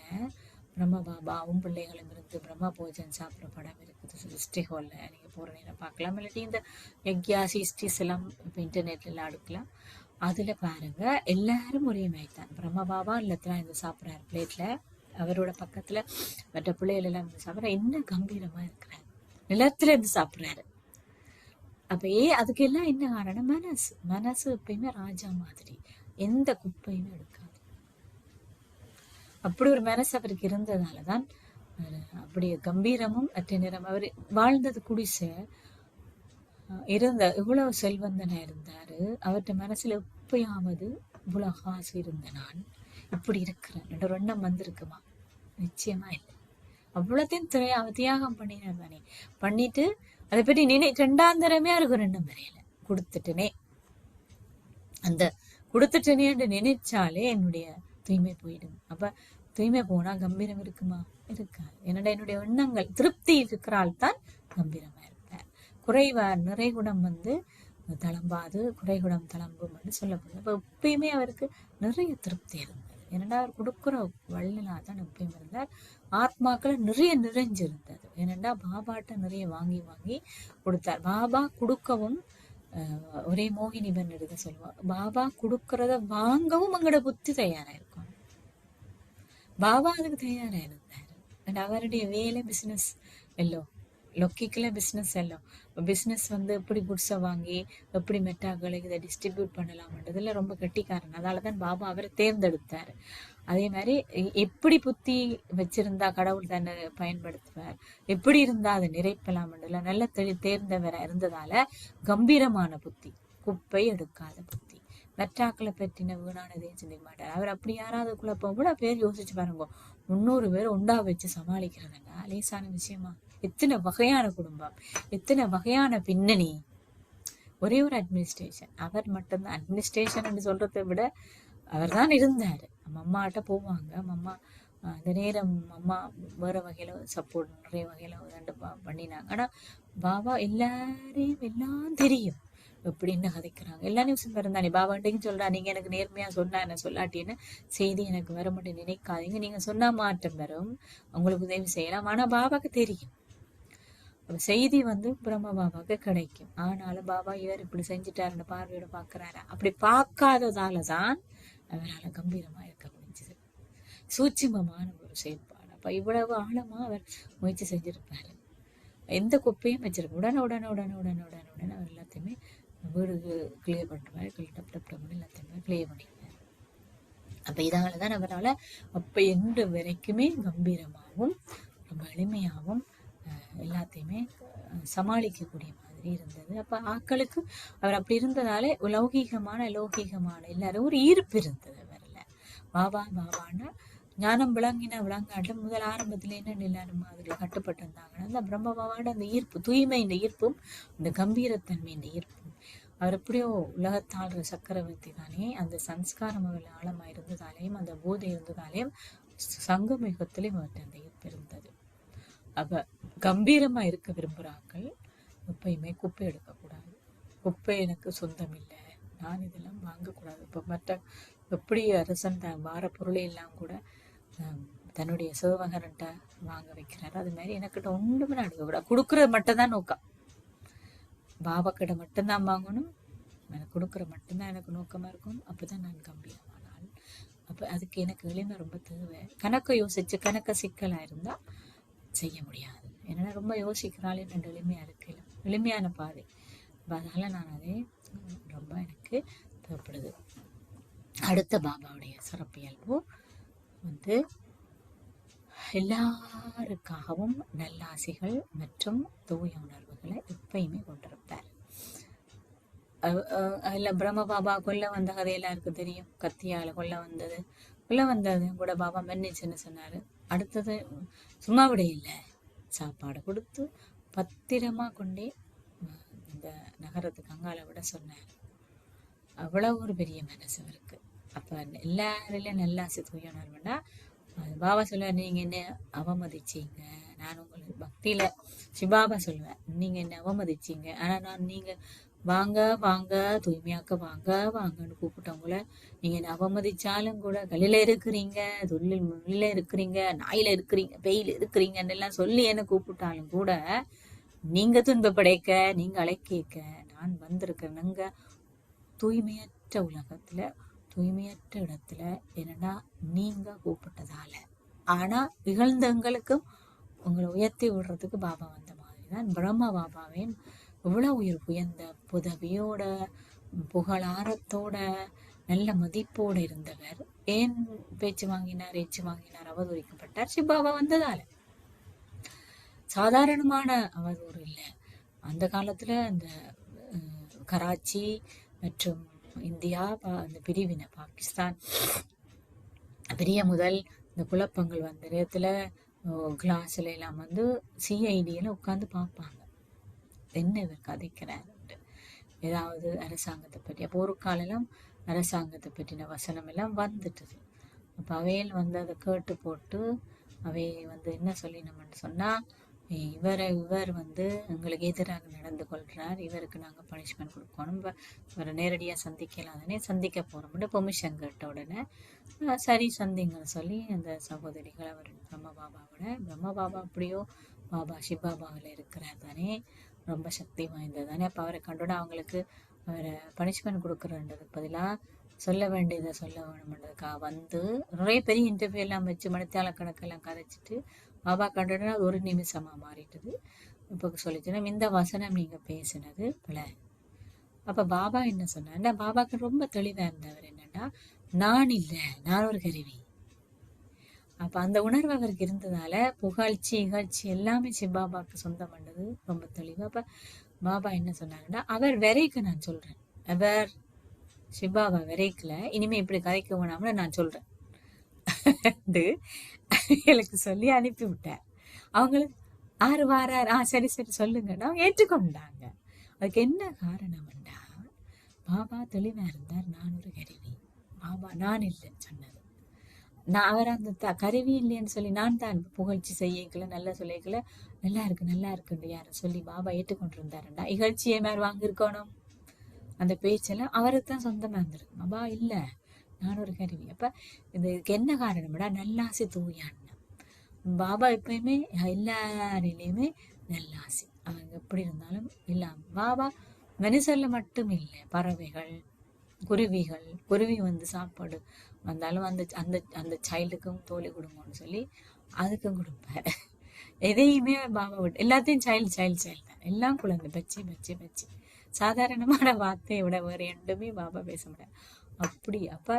பிரம்ம பாபாவும் பிள்ளைகளும் இருந்து பிரம்மா போஜன் சாப்பிட்ற படம் இருக்குது சிருஷ்டி ஹால்ல. நீங்க போற நேரம் பார்க்கலாம். இல்லாட்டி இந்த யக்யா சிஸ்டிஸ் எல்லாம் இப்போ இன்டர்நெட்ல எல்லாம் எடுக்கலாம். அதுல பாருங்க எல்லாரும் ஒரே மாதிரி தான். பிரம்ம பாபா இல்லத்துல இருந்து சாப்பிட்றாரு பிளேட்ல, அவரோட பக்கத்துல மற்ற பிள்ளைகள் எல்லாம் இருந்து சாப்பிட்ற, என்ன கம்பீரமா இருக்கிறாரு, நிலத்துல இருந்து சாப்பிட்றாரு. அப்ப அதுக்கு எல்லாம் என்ன காரணம்? மனசு. மனசு எப்பயுமே ராஜா மாதிரி, எந்த குப்பையுமே எடுக்காது. அப்படி ஒரு மனசு அவருக்கு இருந்ததாலதான் அப்படி கம்பீரமும் அற்ற நிறம். அவர் வாழ்ந்தது குடிசை, இவ்வளவு செல்வந்தனா இருந்தாரு. அவர்கிட்ட மனசுல எப்பயாவது இவ்வளவு ஆசை இருந்த நான் இப்படி இருக்கிறேன் என்ற ஒரு எண்ணம் வந்திருக்குமா? நிச்சயமா இல்லை. அவ்வளோத்தையும் தியாகம் பண்ணினார் தானே. பண்ணிட்டு அதை பற்றி ரெண்டாம் தரமே அவருக்கு ஒரு எண்ணம் வரையல. கொடுத்துட்டனே, அந்த கொடுத்துட்டனேன்னு நினைச்சாலே என்னுடைய தூய்மை போயிடும். அப்ப தூய்மை போனா கம்பீரம் இருக்குமா? இருக்காது. என்னுடைய எண்ணங்கள் திருப்தி இருக்கிறால் தான் கம்பீரமா இருப்பார். நிறைகுடம் தளம்பாது, குறைகுடம் தளம்பும் சொல்லப்படுது. அப்ப எப்பயுமே அவருக்கு நிறைய திருப்தி இருந்தது. ஏனென்றா அவர் கொடுக்குற வள்ளலா தான் எப்பயும் இருந்தார். ஆத்மாக்களை நிறைய நிறைஞ்சிருந்தது. ஏனென்றா பாபாட்ட நிறைய வாங்கி வாங்கி கொடுத்தார். பாபா கொடுக்கவும் ஒரே மோகினிபன் எடுக்க சொல்லுவார். பாபா கொடுக்கறத வாங்கவும் எங்களோட புத்தி தயாரா இருக்கும். பாபா அதுக்கு தயாரா இருந்தாரு. அவருடைய வேலை பிசினஸ் எல்லோ லொக்கிக்கல பிஸ்னஸ் எல்லாம். பிஸ்னஸ் எப்படி குட்ஸை வாங்கி எப்படி மெட்டாக்களுக்கு இதை டிஸ்ட்ரிபியூட் பண்ணலாம்ன்றதுல ரொம்ப கெட்டிக்காரன். அதனாலதான் பாபா அவரை தேர்ந்தெடுத்தாரு. அதே மாதிரி எப்படி புத்தி வச்சிருந்தா கடவுள் தன்னை பயன்படுத்துவார், எப்படி இருந்தா அதை நிறைப்பலாம்ன்றதுல நல்ல தேர்ந்தவரா இருந்ததால கம்பீரமான புத்தி, குப்பை எடுக்காத புத்தி, மெட்டாக்களை பற்றின வீணானதையும் சிந்திக்க மாட்டார். அவர் அப்படி யாராவது குழப்பம் கூட பேர் யோசிச்சு பாருங்க. 300 பேர் ஒண்டா வச்சு சமாளிக்கிறதுங்க லேசான விஷயமா? எத்தனை வகையான குடும்பம், எத்தனை வகையான பின்னணி. ஒரே ஒரு அட்மினிஸ்ட்ரேஷன். அவர் மட்டும்தான் அட்மினிஸ்ட்ரேஷன் சொல்றதை விட அவர் தான் இருந்தாரு. அம்மாட்ட போவாங்க. அம்மா அந்த நேரம் அம்மா வேற வகையில சப்போர்ட் நிறைய வகையில பண்ணினாங்க. ஆனா பாபா எல்லாரையும் எல்லாம் தெரியும் எப்படின்னு கதைக்கிறாங்க. எல்லா நியூஸும் இருந்தானே. பாபாட்டையும் சொல்றா, நீங்க எனக்கு நேர்மையா சொன்னா என்ன, சொல்லாட்டின்னு செய்தி எனக்கு வர மட்டும் நினைக்காதீங்க, நீங்க சொன்னா மாற்றம் வரும், உங்களுக்கு உதவி செய்யலாம். ஆனா பாபாக்கு தெரியும் செய்தி பிரம்ம பாபாவுக்கு கிடைக்கும். ஆனாலும் பாபா இவர் இப்படி செஞ்சுட்டாருன்னு பார்வையோட பாக்குறாரா? அப்படி பார்க்காததாலதான் அவரால் கம்பீரமா இருக்க முடிஞ்சது. சூட்சுமமான ஒரு செயல்பாடு. அப்ப இவ்வளவு ஆழமா அவர் முயற்சி செஞ்சிருப்பாரு. எந்த குப்பையும் வச்சிருக்க உடனே அவர் எல்லாத்தையுமே வீடு கிளியர் பண்ணுவாரு. எல்லாத்தையுமே கிளியர் பண்ணிடுவார். அப்ப இதனாலதான் அவரால் அப்ப என்று வரைக்குமே கம்பீரமாகவும் ரொம்ப எளிமையாகவும் எல்லாத்தையுமே சமாளிக்கக்கூடிய மாதிரி இருந்தது. அப்ப ஆக்களுக்கு அவர் அப்படி இருந்ததாலே லௌகீகமான எல்லாரும் ஒரு ஈர்ப்பு இருந்தது அவர்ல. பாபான்னா ஞானம் விளங்காட்டும் முதல் ஆரம்பத்துல என்ன எல்லாரும் மாதிரி கட்டுப்பட்டு இருந்தாங்கன்னா அந்த பிரம்ம பாபாவோட அந்த ஈர்ப்பு, தூய்மை இந்த ஈர்ப்பும் இந்த கம்பீரத்தன்மை இந்த ஈர்ப்பும். அவர் எப்படியோ உலகத்தாழ்ற சக்கரவர்த்தி தானே. அந்த சம்ஸ்காரம் அவர்கள் ஆழமா இருந்ததாலேயும் அந்த போதை இருந்ததாலேயும் சங்கமிகத்திலையும் அவர்கிட்ட அந்த ஈர்ப்பு இருந்தது. அப்ப கம்பீரமா இருக்க விரும்புறாக்கள் எப்பயுமே குப்பை எடுக்கக்கூடாது. குப்பை எனக்கு சொந்தம் இல்லை, நான் இதெல்லாம் வாங்கக்கூடாது. இப்ப மற்ற எப்படி அரசன் வார பொருளை எல்லாம் கூட தன்னுடைய சேவகன்ட்ட வாங்க வைக்கிறாரு, அது மாதிரி எனக்கிட்ட ஒன்றுமே நான் எடுக்கக்கூடாது. கொடுக்கறது மட்டும்தான் நோக்கம். பாபா கிட்ட மட்டும்தான் வாங்கணும், எனக்கு கொடுக்குற மட்டும்தான் எனக்கு நோக்கமா இருக்கும். அப்பதான் நான் கம்பீரமானால். அப்ப அதுக்கு எனக்கு எளிமை ரொம்ப தேவை. கணக்கை யோசிச்சு கணக்க சிக்கலா இருந்தா செய்ய முடியாது. ஏன்னா ரொம்ப யோசிக்கிறாள் ரெண்டு எளிமையா இருக்கு, எளிமையான பாதை. அதனால நான் அதே ரொம்ப எனக்கு தேவைப்படுது. அடுத்த பாபாவுடைய சிறப்பியல்பு எல்லாருக்காகவும் நல்லாசைகள் மற்றும் தூய உணர்வுகளை எப்பயுமே கொண்டிருப்பார். பிரம்ம பாபா கொல்ல வந்த கதை எல்லாருக்கும் தெரியும். கத்தியால கொல்ல வந்தது கூட பாபா மன்னிச்சுன்னு சொன்னாரு. அடுத்தது சும்மா விட இல்லை, சாப்பாடு கொடுத்து பத்திரமா கொண்டே இந்த நகரத்துக்கு அங்கால விட சொன்னார். அவ்வளவு ஒரு பெரிய மனசு இருக்கு. அப்ப எல்லாரிலும் நல்லாசை தூய உணர்வுன்னா பாபா சொல்லுவார், நீங்க என்ன அவமதிச்சீங்க, நான் உங்களுக்கு பக்தியில சிபாபா சொல்லுவேன், நீங்க என்ன அவமதிச்சீங்க, ஆனா நான் நீங்க வாங்க வாங்க தூய்மையாக்க வாங்கன்னு கூப்பிட்டவங்கள நீங்க என்ன அவமதிச்சாலும் கூட கல்லில இருக்கிறீங்க, முள்ளில இருக்கிறீங்க, நாயில இருக்கிறீங்க, பெயில இருக்கிறீங்கன்னு எல்லாம் சொல்லி என்ன கூப்பிட்டாலும் கூட நீங்க துன்பப்படைக்க, நீங்க அழைக்க நான் வந்திருக்கிறேனுங்க தூய்மையற்ற தூய்மையற்ற உலகத்துல, தூய்மையற்ற இடத்துல, என்னன்னா நீங்க கூப்பிட்டதால. ஆனா இகழ்ந்தவங்களுக்கும் உங்களை உயர்த்தி விடுறதுக்கு பாபா வந்த மாதிரிதான் பிரம்ம பாபாவின் இவ்வளவு உயர்ந்த புதவியோட, புகழாரத்தோட, நல்ல மதிப்போட இருந்தவர் ஏன் பேச்சு வாங்கினார், ஏச்சு வாங்கினார், அவதூறிக்கப்பட்டார்? சிபாபா வந்ததால. சாதாரணமான அவதூறு இல்லை. அந்த காலத்துல அந்த கராச்சி மற்றும் இந்தியா அந்த பிரிவினை, பாகிஸ்தான் பெரிய முதல் இந்த குழப்பங்கள் வந்த நேரத்துல கிளாஸ்ல எல்லாம் வந்து சிஐடியில உட்கார்ந்து பார்ப்பாங்க, என்ன இவர் கதைக்கிறார், ஏதாவது அரசாங்கத்தை பற்றி. அப்போ ஒரு காலம் அரசாங்கத்தை பற்றின வசனம் எல்லாம் வந்துட்டுது. அப்போ அவையில் வந்து அதை கேட்டு போட்டு அவை வந்து என்ன சொல்லினோம்னு சொன்னா, இவர் வந்து எங்களுக்கு எதிராக நடந்து கொள்றார், இவருக்கு நாங்கள் பனிஷ்மெண்ட் கொடுக்கணும், இவரை நேரடியாக சந்திக்கலாதானே, சந்திக்க போறோம்னு பெர்மிஷன் கேட்ட உடனே சரி சந்திங்கன்னு சொல்லி அந்த சகோதரிகள் அவர் பிரம்ம பாபா அப்படியோ பாபா சிபாபாவில் இருக்கிறார் தானே, ரொம்ப சக்தி வாய்ந்தது தானே. அப்போ அவரை கண்டோட அவங்களுக்கு அவரை பனிஷ்மெண்ட் கொடுக்குறன்றதுக்கு பதிலாக சொல்ல வேண்டியதை சொல்ல வேணும்ன்றதுக்காக வந்து நிறைய பெரிய இன்டர்வியூ எல்லாம் வச்சு மணித்தாள கணக்கெல்லாம் கதைச்சிட்டு பாபா கண்டோடனே அது ஒரு நிமிஷமா மாறிட்டுது. இப்போ சொல்லிச்சுன்னா, இந்த வசனம் நீங்க பேசினது பிள்ளை. அப்ப பாபா என்ன சொன்னார், பாபாக்கு ரொம்ப தெளிவா இருந்தவர் என்னன்னா, நான் இல்லை, நான் ஒரு கருவி. அப்ப அந்த உணர்வு அவருக்கு இருந்ததால புகழ்ச்சி இகழ்ச்சி எல்லாமே சிபாபாக்கு சொந்தம் பண்ணது ரொம்ப தெளிவு. அப்ப பாபா என்ன சொன்னாங்கன்னா, அவர் வரைக்கும் நான் சொல்றேன், அவர் சிபாபா வரைக்கல, இனிமே இப்படி கதைக்க வேணாம்னு நான் சொல்றேன் எனக்கு சொல்லி அனுப்பி விட்டார். அவங்களுக்கு ஆறு வாரார், சரி சரி சொல்லுங்கன்னா அவங்க ஏற்றுக்கொண்டாங்க. அதுக்கு என்ன காரணம்டா, பாபா தெளிவா இருந்தார், நான் ஒரு கருவி, பாபா நான் இல்லைன்னு சொன்னது. நான் அவர் அந்த கருவி இல்லைன்னு சொல்லி நான் தான் புகழ்ச்சி செய்யக்கல, நல்லா சொல்லிக்கல, நல்லா இருக்குன்னு யாரும் சொல்லி பாபா ஏற்றுக்கொண்டிருந்தாருண்டா, இகழ்ச்சியை மாதிரி வாங்கியிருக்கணும். அந்த பேச்செல்லாம் அவருக்கு தான் சொந்தமா இருந்திருக்கு. பாபா இல்ல, நான் ஒரு கருவி. அப்ப இதுக்கு என்ன காரணம்டா, நல்லாசி தூயான். பாபா எப்பயுமே எல்லாரிலையுமே நல்லாசி, அவங்க எப்படி இருந்தாலும் இல்லாம. பாபா மனுஷர்ல மட்டும் இல்லை, பறவைகள், குருவி வந்து சாப்பாடு வந்தாலும் அந்த அந்த அந்த சைல்டுக்கும் தோழி கொடுங்கன்னு சொல்லி அதுக்கும் கொடுப்பாரு. எதையுமே பாபா விட்டு எல்லாத்தையும் சைல்டு தான், எல்லாம் குழந்தை பச்சி சாதாரணமான வார்த்தையை விட வேற ரெண்டுமே பாபா பேச முடியாது அப்படி. அப்ப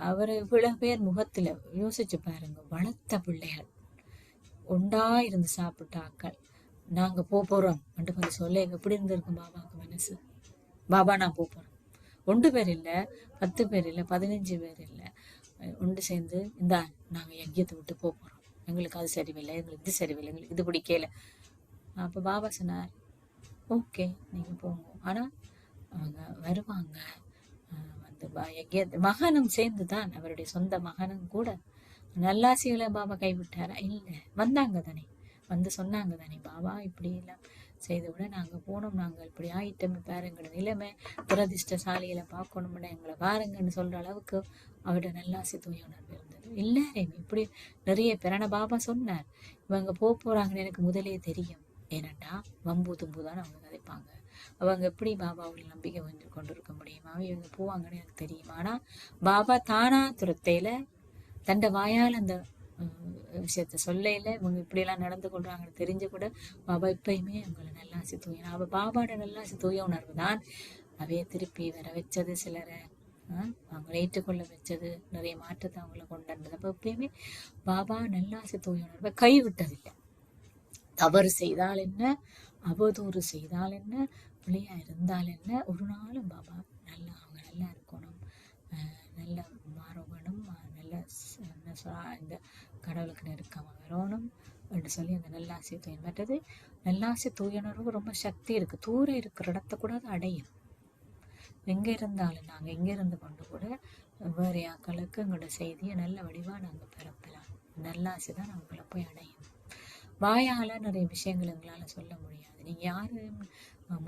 அவர் இவ்வளவு பேர் முகத்துல யோசிச்சு பாருங்க, வளர்த்த பிள்ளைகள் ஒண்டா இருந்து சாப்பிட்ட ஆக்கள் நாங்க போறோம் வந்து சொல்ல எப்படி இருந்திருக்கும் பாபாவுக்கு மனசு. பாபா நான் போறோம், 1 பேர் இல்ல, 10 பேர் இல்ல, 15 பேர் இல்ல, ஒன்று சேர்ந்து இந்தா நாங்க யஜ்யத்தை விட்டு போறோம், எங்களுக்கு அது சரியில்லை, எங்களுக்கு இது சரியில்லை, எங்களுக்கு இது பிடிக்கல. அப்ப பாபா சொன்னார், ஓகே நீங்க போங்க, ஆனா அவங்க வருவாங்க. வந்து மகனும் சேர்ந்துதான், அவருடைய சொந்த மகனும் கூட. நல்லாசிகளை பாபா கைவிட்டாரா? இல்ல, வந்தாங்க தானே, வந்து சொன்னாங்க தானே, பாபா இப்படி எல்லாம் செய்து விட நாங்க போனோம், நாங்க இப்படி ஆயிட்டோம், பாருங்க நிலைமை துரதிஷ்டசாலிகளை பார்க்கணும்னு எங்களை பாருங்கன்னு சொல்ற அளவுக்கு அவருடைய நல்லாசி தூய உணர்வு இருந்தது. எல்லாரையுமே இப்படி நிறைய பேர். ஆனா பாபா சொன்னார், இவங்க போறாங்கன்னு எனக்கு முதலே தெரியும், ஏனண்டா வம்பு தும்புதான் அவங்க கதைப்பாங்க, அவங்க எப்படி பாபாவில் நம்பிக்கை வந்து கொண்டிருக்க முடியுமா, இவங்க போவாங்கன்னு எனக்கு தெரியும். ஆனா பாபா தானா துரத்தையில தண்ட வாயால் அந்த விஷயத்த சொல்லையில இவங்க இப்படி எல்லாம் நடந்து கொள்றாங்கன்னு தெரிஞ்சு கூட பாபா இப்பயுமே அவங்களை நல்லாசி தூய, அவ பாபாவோட நல்லாசி தூய உணர்வு தான் அவைய திருப்பி வர வச்சது, சிலரை அவங்களை ஏற்றுக்கொள்ள வச்சது, நிறைய மாற்றத்தை அவங்கள கொண்டாடுறது. அப்ப எப்பயுமே பாபா நல்லாசி தூய உணர்வை கைவிட்டதில்லை. தவறு செய்தால் என்ன, அவதூறு செய்தால் என்ன, பிள்ளையா இருந்தால் என்ன, ஒரு நாளும் பாபா அவங்க நல்லா இருக்கணும், நல்ல மாறணும், நல்ல இந்த கடவுளுக்கு நெருக்கமா வரணும் என்று சொல்லி அந்த நல்லாசி தூய. மற்றது நல்லாசி தூயனருக்கு ரொம்ப சக்தி இருக்கு, தூரம் இருக்கிற இடத்த கூட அது அடையும். எங்க இருந்தாலும் நாங்க எங்க இருந்து கொண்டு கூட வேற ஆக்களுக்கு எங்களோட செய்தியை நல்ல வடிவா நாங்க பரப்பலாம். நல்லாசி தான் அவங்கள போய் அடையும். வாயால நிறைய விஷயங்கள் எங்களால சொல்ல முடியாது. நீங்க யாரும்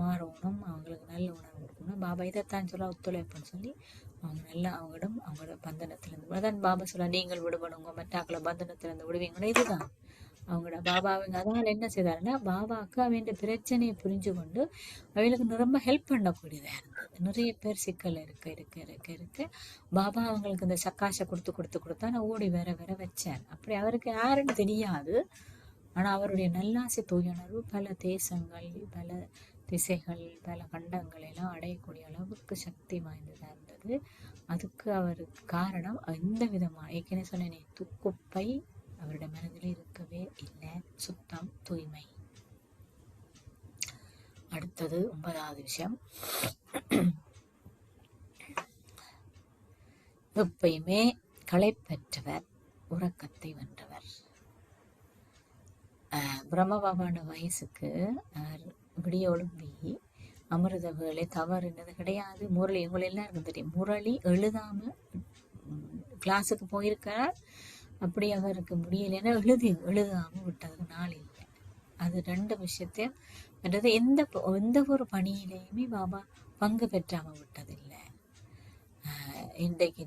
மாறணும், அவங்களுக்கு நல்ல உணர்வு கொடுக்கணும், பாபா இதைத்தான் சொல்ல ஒத்துழைப்புன்னு சொல்லி அவங்க நல்லா அவங்களிடம் அவங்களோட பந்தனத்திலிருந்து அதான் பாபா சொல்ல, நீங்கள் விடுபடுங்க, மற்றாக்களை பந்தனத்திலிருந்து விடுவீங்கன்னா இதுதான் அவங்களோட பாபாவுங்க அதனால் என்ன செய்தாருன்னா பாபாவுக்கு அவன் பிரச்சனையை புரிஞ்சு கொண்டு அவளுக்கு ரொம்ப ஹெல்ப் பண்ணக்கூடியதாக இருந்தது. நிறைய பேர் சிக்கல் இருக்க பாபா அவங்களுக்கு இந்த சக்காசை கொடுத்து நான் ஓடி வர வச்சார். அப்படி அவருக்கு யாருன்னு தெரியாது. ஆனால் அவருடைய நல்லாசை தூயுணர்வு பல தேசங்கள், பல திசைகள், பல கண்டங்கள் எல்லாம் அடையக்கூடிய அளவுக்கு சக்தி வாய்ந்ததாக இருந்தது. அதுக்கு அவருக்கு காரணம் எந்த விதமான ஏற்கனவே சொன்னேனே குப்பை அவருடைய மனதில் இருக்கவே இல்லை. சுத்தம், தூய்மை. அடுத்தது 9வது விஷயம், எப்பயுமே களைப்பற்றவர், உறக்கத்தை வென்றவர். பிரம்மபாபான வயசுக்கு விடிய ஒழும்பி அமிர்த வேலை தவறுன்றது கிடையாது. முரளி உங்களை எல்லாருக்கும் தெரியும். முரளி எழுதாம கிளாஸுக்கு போயிருக்கிறார். அப்படி அவருக்கு முடியலைன்னா எழுதாம விட்டதுக்கு நாள் இல்லை. அது 2 விஷயத்தையும் மற்றது எந்த ஒரு பணியிலையுமே பாபா பங்கு பெற்றாம விட்டதில்லை. இன்றைக்கு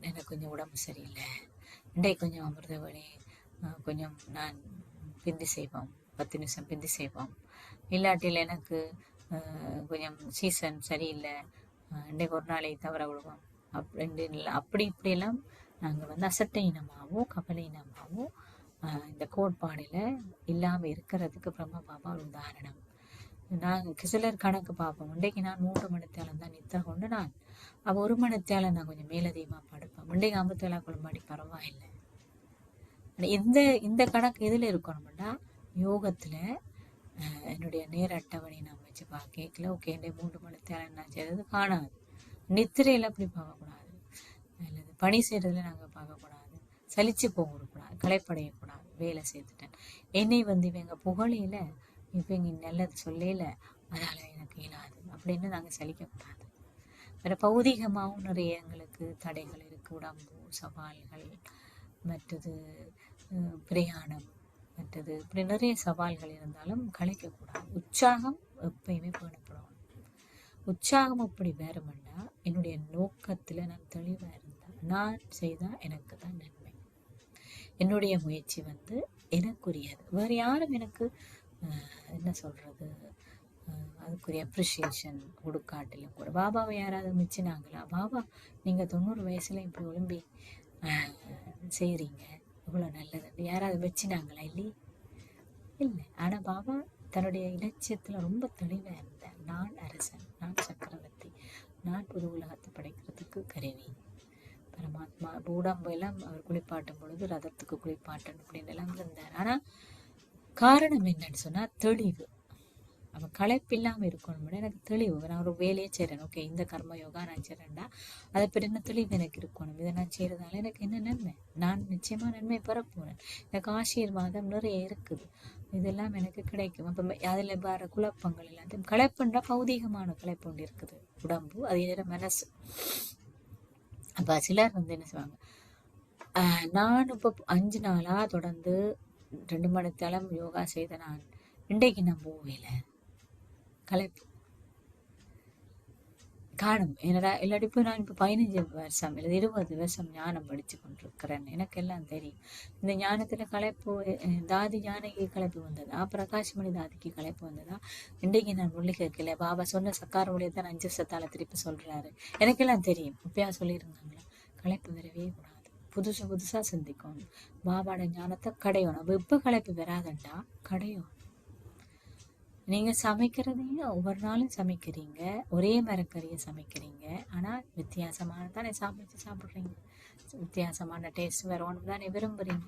எனக்கு கொஞ்சம் உடம்பு சரியில்லை, இன்றைக்கு கொஞ்சம் அமிர்த வேலை கொஞ்சம் நான் பிந்தி செய்வோம், 10 நிமிஷம் பிந்தி செய்வோம், இல்லாட்டில் எனக்கு கொஞ்சம் சீசன் சரியில்லை, இன்றைக்கு ஒரு நாளை தவற விடுவோம் அப்படி இப்படியெல்லாம் நாங்கள் அசட்டை இனமாகவோ கவலை இனமாகவோ இந்த கோட்பாடில் இல்லாமல் இருக்கிறதுக்கு பிரம்ம பாபா ஒரு உதாரணம். நாங்கள் சிலர் கணக்கு பார்ப்போம். இன்றைக்கு நான் 3 மணித்தேலம் தான் நித்திர கொண்டு நான் அப்போ 1 மணித்தேலம் நான் கொஞ்சம் மேலதிகமாக படுப்பேன். இன்றைக்கு 57 குழம்பாடி பரவாயில்லை. இந்த கணக்கு எதில் இருக்கணும்னா யோகத்தில் என்னுடைய நேர அட்டவணை நான் வச்சு கேட்கல. ஓகே, 3 மணித்தேலம் நான் செய்கிறது காணாது. நித்திரையில் அப்படி பார்க்கக்கூடாது, அல்லது பணி செய்கிறதுல நாங்கள் பார்க்கக்கூடாது, சலிச்சு போகக்கூடாது, களைப்படையக்கூடாது. வேலை செய்துட்டேன் என்னை இவங்க புகழையில இப்போ இங்கே நல்லது சொல்லல, அதால் எனக்கு இயலாது அப்படின்னு நாங்கள் சலிக்கக்கூடாது. வேறு பௌதிகமாகவும் நிறைய எங்களுக்கு தடைகள் இருக்குது. உடம்பு சவால்கள், மற்றது பிரயாணம், மற்றது இப்படி நிறைய சவால்கள் இருந்தாலும் கலைக்கக்கூடாது. உற்சாகம் எப்பயுமே பேணப்படணும். உற்சாகம் அப்படி வேறுமெண்டா என்னுடைய நோக்கத்தில் நான் தெளிவாக இருந்தால் நான் செய்தால் எனக்கு தான் நன்மை. என்னுடைய முயற்சி எனக்குரியது. வேறு யாரும் எனக்கு என்ன சொல்கிறது அதுக்குரிய அப்ரிஷியேஷன் கொடுக்காட்டிலும் கூட பாபாவை யாராவது மிச்சினாங்களா, பாபா நீங்கள் 90 வயசுல இப்படி ஒழும்பி செய்கிறீங்க இவ்வளோ நல்லது யாராவது வச்சினாங்களா? இல்லையே, இல்லை. ஆனால் பாபா தன்னுடைய இலட்சியத்தில் ரொம்ப தெளிவாக இருந்தார். நான் அரசன், நான் சக்கரவர்த்தி, நான் புது உலகத்தை படைக்கிறதுக்கு கருவி. பரமாத்மா உடம்பெல்லாம் அவர் குளிப்பாட்டும் பொழுது ரதத்துக்கு குளிப்பாட்டன் அப்படின்னு எல்லாம் இருந்தார். ஆனால் காரணம் என்னன்னு சொன்னால் தெளிவு. அவன் களைப்பில்லாமல் இருக்கணும். எனக்கு தெளிவு, நான் ஒரு வேலையை செய்கிறேன், ஓகே இந்த கர்ம யோகா நான் செய்கிறேன்டா, அதை பற்றி என்ன தெளிவு எனக்கு இருக்கணும். இதை நான் செய்கிறதால எனக்கு என்ன நன்மை, நான் நிச்சயமாக நன்மை பெறப்போகிறேன், எனக்கு ஆசீர்வாதம் நிறைய இருக்குது, இதெல்லாம் எனக்கு கிடைக்கும். அப்போ அதில் வர குழப்பங்கள் எல்லாத்தையும் களைப்புண்டா பௌதிகமான களைப்பு ஒன்று இருக்குது, உடம்பு, அது நேரம் மனசு. அப்போ சிலர் என்ன செய்வாங்க, நான் இப்போ 5 நாளாக தொடர்ந்து 2 மணித்தேலம் யோகா செய்த நான் இன்றைக்கு நான் போவேல களைப்பு காணும். என்னடா இல்லாட்டி இப்போ நான் இப்போ 15 வருஷம் இல்லை 20 வருஷம் ஞானம் படித்து கொண்டிருக்கிறேன், எனக்கு எல்லாம் தெரியும். இந்த ஞானத்தில் களைப்பு தாதி ஞானகி களைப்பு வந்ததா, பிரகாஷ்மணி தாதிக்கு களைப்பு வந்ததா, இன்றைக்கு நான் உள்ளே கேட்கல. பாபா சொன்ன சக்கார ஒளியை தான் 5 வருஷத்தால் திருப்பி சொல்கிறாரு, எனக்கெல்லாம் தெரியும். இப்பயா சொல்லியிருந்தாங்களா, களைப்பு வரவே கூடாது, புதுசாக சிந்திக்கணும், பாபாவோட ஞானத்தை கடையணும். அப்போ இப்போ களைப்பு வராதண்டா கடையும். நீங்கள் சமைக்கிறதையும் ஒவ்வொரு நாளும் சமைக்கிறீங்க, ஒரே மரக்கறியை சமைக்கிறீங்க, ஆனால் வித்தியாசமான தானே சாப்பிட்றீங்க, வித்தியாசமான டேஸ்ட் வரணும் தானே விரும்புகிறீங்க.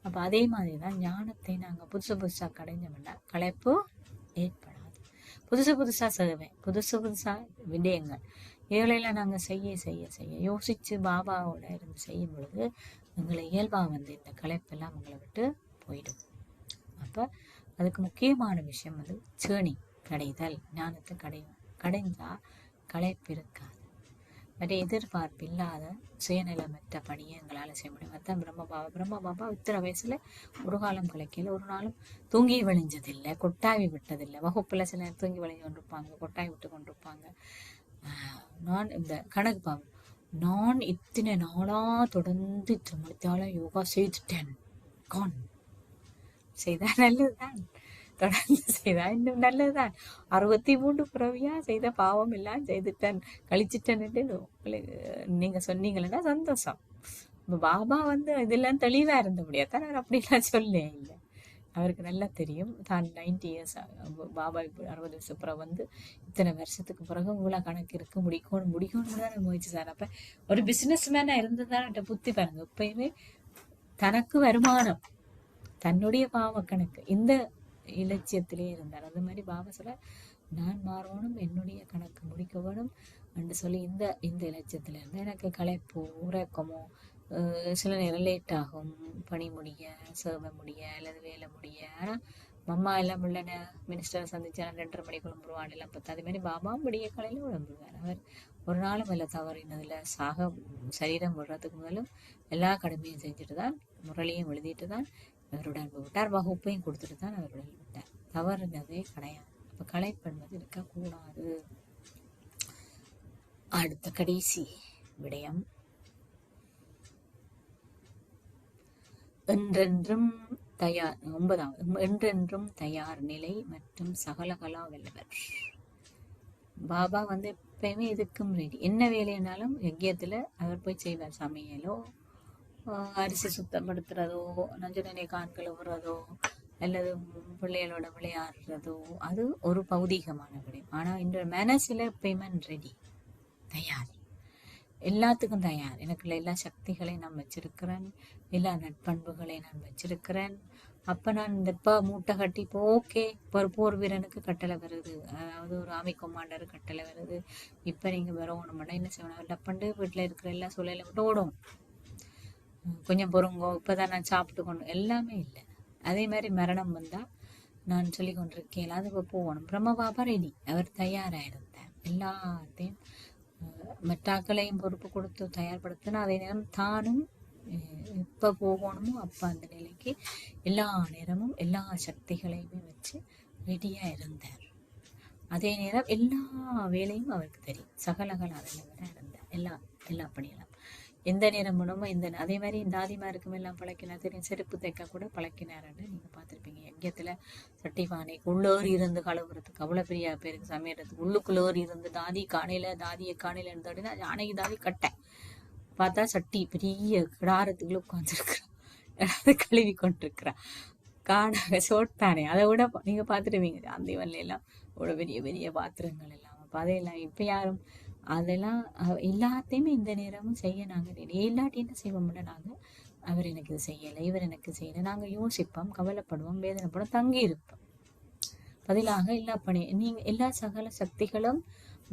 அப்போ அதே மாதிரி தான் ஞானத்தை நாங்கள் புதுசாக கடைஞ்சோம்னா களைப்பு ஏற்படாது. புதுசாக செய்வேன், புதுசாக விடயங்கள் இவைகளெல்லாம் நாங்கள் செய்ய யோசித்து பாபாவோட இருந்து செய்யும் பொழுது எங்களை இயல்பாக இந்த களைப்பெல்லாம் உங்களை விட்டு போயிடும். அப்போ அதுக்கு முக்கியமான விஷயம் சேணி கடைதல், ஞானத்தை கடைந்தால் களைப்பு இருக்காது. மற்ற எதிர்பார்ப்பு இல்லாத சுயநலமற்ற பணியை எங்களால் செய்ய முடியும். அதுதான் பிரம்ம பாபா இத்தனை வயசுல ஒரு காலம் கலைக்கையில் ஒரு நாளும் தூங்கி விழிஞ்சதில்லை, கொட்டாவி விட்டதில்லை. வகுப்பில் சில தூங்கி விழிஞ்சு கொண்டிருப்பாங்க, கொட்டாவி விட்டு கொண்டிருப்பாங்க. நான் இந்த கணக்கு பாவம், நான் இத்தனை நாளாக தொடர்ந்து இத்தனை மணித்தாலும் யோகா செய்துட்டேன், செய்தா நல்லதுதான், தொடர்ந்து செய்தா இன்னும் நல்லதுதான். 63 பிறவியா செய்த பாவம் எல்லாம் செய்துட்டேன் கழிச்சிட்டேன்னுட்டு நீங்க சொன்னீங்கன்னா சந்தோஷம். இப்ப பாபா வந்து இதெல்லாம் தெளிவா இருந்தபடியா தான் அவர் அப்படிலாம் சொல்ல இல்லை. அவருக்கு நல்லா தெரியும் தான் 90 இயர்ஸ் பாபா இப்போ 60 வருஷம் பிறகு வந்து இத்தனை வருஷத்துக்கு பிறகு இவ்வளோ கணக்கு இருக்கு, முடிக்கணும்னு தான் முயற்சி சார். அப்போ ஒரு பிஸ்னஸ் மேனாக இருந்ததுதான் புத்தி பாருங்க. எப்பயுமே தனக்கு வருமானம், தன்னுடைய பாவ கணக்கு, இந்த இலட்சியத்திலே இருந்தார். அது மாதிரி பாபா சொல்ல நான் மாறணும், என்னுடைய கணக்கு முடிக்க வேணும் என்று சொல்லி இந்த இந்த இலட்சியத்தில் இருந்தால் எனக்கு களைப்போ உறக்கமோ சில நேரம் லேட் ஆகும், பணி முடிய, சேவை முடிய அல்லது வேலை முடிய. ஆனால் மம்மா எல்லாம் உள்ளன மினிஸ்டரை சந்திச்சா 2:30 மணிக்கு விளம்புருவான் எல்லாம் பார்த்தா அதே மாதிரி பாபாவும் விடிய காலையில் விளம்புவார். அவர் ஒரு நாளும் இல்லை தவறினதில் சாக சரீரம் விடுறதுக்கு முதலும் எல்லா கடமையும் செஞ்சுட்டு தான், முரளியும் எழுதிட்டு தான் அவருடைய அன்பு விட்டார், வகுப்பையும் கொடுத்துட்டு தான் அவருடைய விட்டார். தவறுனதே கிடையாது. அப்போ களைப்பென்பது இருக்கக்கூடாது. அடுத்த கடைசி விடயம், என்றென்றும் தயார். 9வது, என்றென்றும் தயார் நிலை மற்றும் சகலகலா வல்லவர். பாபா வந்து எப்பயுமே இதுக்கும் ரெடி. என்ன வேலைனாலும் யஜ்யத்தில் அவர் போய் செய்வார். சமையலோ, அரிசி சுத்தப்படுத்துறதோ, நஞ்சனனை கான்களை விடுறதோ, அல்லது பிள்ளைகளோட விளையாடுறதோ, அது ஒரு பௌதீகமான விடயம். ஆனால் இந்த மனசில் எப்பயுமே ரெடி, தயார், எல்லாத்துக்கும் தயார். எனக்குள்ள எல்லா சக்திகளையும் நான் வச்சிருக்கிறேன், எல்லா நட்பண்புகளையும் நான் வச்சிருக்கிறேன். அப்போ நான் இந்த மூட்டை கட்டி இப்போ ஓகே, இப்போ ஒரு போர் வீரனுக்கு கட்டளை வருது, அதாவது ஒரு ஆர்மி கமாண்டரு கட்டளை வருது, இப்போ நீங்கள் வரணும்னா என்ன செய்யணும், டப்பண்டு வீட்டில் இருக்கிற எல்லா சூழலை விட்டு ஓடும், கொஞ்சம் பொறுங்கோ, இப்போதான் நான் சாப்பிட்டு கொண்டு, எல்லாமே இல்லை. அதே மாதிரி மரணம் வந்தால் நான் சொல்லி கொண்டிருக்கேன், அது இப்போ போகணும். பிரம்ம பாபா ரெடி, அவர் தயாராக இருந்தார். எல்லாத்தையும் மற்றாக்களையும் பொறுப்பு கொடுத்து தயார்படுத்தினா அதே நேரம் தானும் எப்போ போகணுமோ அப்போ அந்த நிலைக்கு எல்லா நேரமும் எல்லா சக்திகளையுமே வச்சு ரெடியாக இருந்தார். அதே நேரம் எல்லா வேலையும் அவருக்கு தெரியும், சகலகல அவராக இருந்தார். எல்லா பணியெல்லாம் எந்த நேரம் வேணுமோ அதே மாதிரி இந்த ஆதிமாருக்கும் எல்லாம் பழக்கினார். தெரியும், செருப்பு தைக்க கூட பழக்கினாருன்னு நீங்கள் பார்த்துருப்பீங்க. யஜ்யத்தில் சட்டி பானைக்கு உள்ளோரி இருந்து கழுவுறதுக்கு அவ்வளோ பெரிய பேருக்கு சமையறதுக்கு உள்ளுக்குள்ளோரி இருந்து தாதியை காணையில் இருந்து அப்படின்னா யானைக்கு தாதி கட்டை பார்த்தா சட்டி பெரிய கிடாரத்துக்குள்ள உட்காந்துருக்குறான், கழுவி கொண்டிருக்கிறான். காடாக சோட்டானே அதை விட நீங்கள் பார்த்துருவீங்க அந்த எல்லாம் அவ்வளோ பெரிய பெரிய பாத்திரங்கள் எல்லாம். அப்போ அதையெல்லாம் இப்போ யாரும் அதெல்லாம் எல்லாத்தையுமே இந்த நேரமும் செய்ய நாங்கள் எல்லாட்டி என்ன செய்வோம்னா நாங்கள் அவர் எனக்கு இது செய்யலை, இவர் எனக்கு செய்யலை, நாங்கள் யோசிப்போம், கவலைப்படுவோம், வேதனைப்படும், தங்கி இருப்போம். பதிலாக எல்லா பணி நீங்கள் எல்லா சகல சக்திகளும்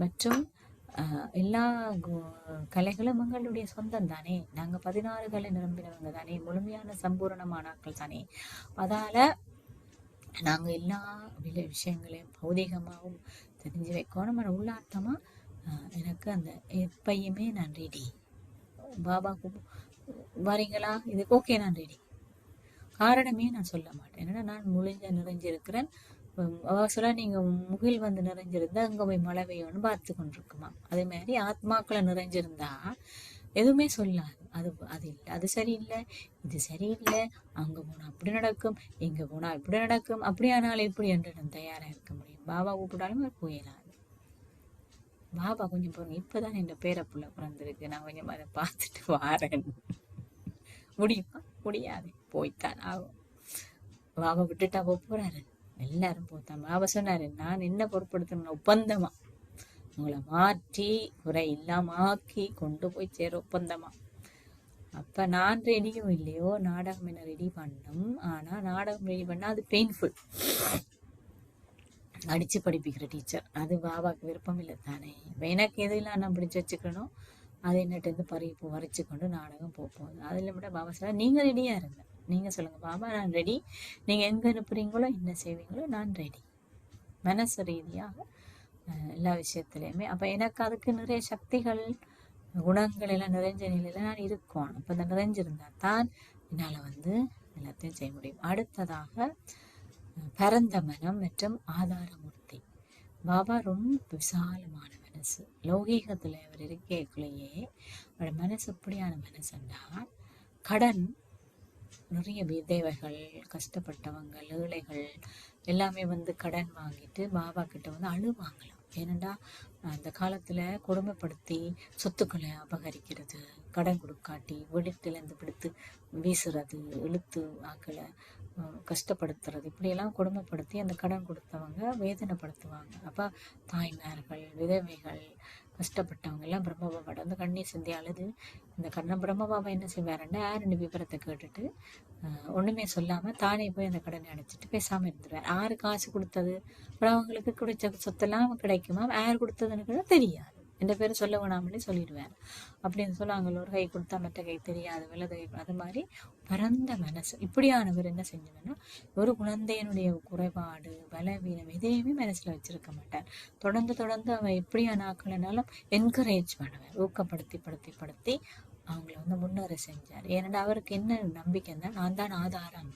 மற்றும் எல்லா கலைகளும் எங்களுடைய சொந்தம் தானே. நாங்கள் 16 கலை நிரம்பினவங்க தானே, முழுமையான சம்பூரணமானாக்கள் தானே. அதால் நாங்கள் எல்லா விஷயங்களையும் பௌதிகமாகவும் தெரிஞ்சு வைக்கணும். ஆனால் உள்ளாட்டமாக எனக்கு அந்த எப்பயுமே நான் ரெடி. பாபாக்கு வரீங்களா, இதுக்கு ஓகே நான் ரெடி. காரணமே நான் சொல்ல மாட்டேன், என்னன்னா நான் நிறைஞ்சிருக்கிறேன். சொல்ல நீங்கள் முகில் வந்து நிறைஞ்சிருந்தா அங்கே போய் மழை பெய்யணும்னு பார்த்து கொண்டிருக்குமா. அதே மாதிரி ஆத்மாக்களை நிறைஞ்சிருந்தா எதுவுமே சொல்லாது. அது இல்லை, அது சரியில்லை, இது சரியில்லை, அங்கே போனால் அப்படி நடக்கும், இங்கே போனால் இப்படி நடக்கும், அப்படியானாலும் இப்படி என்று நான் தயாராக இருக்க முடியும். பாபா கூப்பிட்டாலும் அது போயிடாது. பாபா கொஞ்சம் போங்க, இப்போதான் என் பேரப்புள்ள பிறந்திருக்கு, நான் கொஞ்சம் அதை பார்த்துட்டு வாரேன். முடியுமா? முடியாது, போய்த்தான் ஆகும். பாபா விட்டுட்டா போறாரு, எல்லாரும் போத்தான். பாபா சொன்னாரு, நான் என்ன பொருட்படுத்தணும், ஒப்பந்தமா உங்களை மாற்றி குறை இல்லாம ஆக்கி கொண்டு போய் சேர ஒப்பந்தமா. அப்ப நான் ரெடியும் இல்லையோ நாடகம் என்ன ரெடி பண்ணும். ஆனா நாடகம் ரெடி பண்ணா அது பெயின்ஃபுல். அடிச்சு படிப்பிக்கிற டீச்சர், அது பாபாவுக்கு விருப்பம் இல்லை தானே. எனக்கு எதெல்லாம் நான் பிடிச்சி வச்சுக்கணும் அதை என்னட்டு பறிப்பு வரைச்சு கொண்டு நாடகம் போகுது. அதில் விட பாபா சொல்ல, நீங்க ரெடியா இருங்க, நீங்க சொல்லுங்க பாபா நான் ரெடி, நீங்க எங்க அனுப்புறீங்களோ என்ன செய்வீங்களோ நான் ரெடி, மனசு ரீதியாக எல்லா விஷயத்துலையுமே. அப்ப எனக்கு அதுக்கு நிறைய சக்திகள் குணங்கள் எல்லாம் நிறைஞ்ச நிலையில நான் இருக்கணும். அப்ப அந்த நிறைஞ்சிருந்தா தான் என்னால எல்லாத்தையும் செய்ய முடியும். அடுத்ததாக பரந்த மனம் மற்றும் ஆதாரமூர்த்தி. பாபா ரொம்ப விசாலமான மனசு. லௌகீகத்துல அவர் இருக்கக்குள்ளேயே அவரோட மனசு எப்படியான மனசுன்னா, கடன் நிறைய விதவைகள், கஷ்டப்பட்டவங்க, ஏழைகள் எல்லாமே வந்து கடன் வாங்கிட்டு பாபா கிட்ட வந்து அழுவாங்களாம். ஏனெண்டா அந்த காலத்துல கொடுமைப்படுத்தி சொத்துக்களை அபகரிக்கிறது, கடன் கொடுக்காட்டி வீட்டிலேருந்து பிடித்து வீசுறது, இழுத்து ஆக்களை கஷ்டப்படுத்துறது, இப்படியெல்லாம் கொடுமைப்படுத்தி அந்த கடன் கொடுத்தவங்க வேதனைப்படுத்துவாங்க. அப்போ தாய்மார்கள், விதவைகள், கஷ்டப்பட்டவங்க எல்லாம் பிரம்மபாபாட்ட வந்து கண்ணீர் சிந்தி அழுது இந்த பிரம்மபாபா என்ன செய்வாருன்னா யாருன்னு விவரத்தை கேட்டுட்டு ஒன்றுமே சொல்லாமல் தானே போய் அந்த கடனை அடைச்சிட்டு பேசாமல் இருந்துருவார். யாரு காசு கொடுத்தது, அப்புறம் அவங்களுக்கு கிடைச்ச சொத்தெல்லாம் கிடைக்குமா, யார் கொடுத்ததுன்னு கூட தெரியாது, எந்த பேரும் சொல்ல வேணாமலே சொல்லிடுவார். அப்படின்னு சொல்ல அங்கே ஒரு கை கொடுத்தா மற்ற கை தெரியாது, வெள்ளது கை, அது மாதிரி பரந்த மனசு. இப்படியானவர் என்ன செஞ்சவன்னா ஒரு குழந்தையனுடைய குறைபாடு, பலவீனம் எதையுமே மனசுல வச்சிருக்க மாட்டார். தொடர்ந்து தொடர்ந்து அவன் எப்படியான ஆக்கலைனாலும் என்கரேஜ் பண்ணுவார், ஊக்கப்படுத்தி படுத்தி படுத்தி அவங்கள வந்து முன்னேற செஞ்சார். ஏன்னா அவருக்கு என்ன நம்பிக்கைன்னா நான் தான் ஆதாரம்,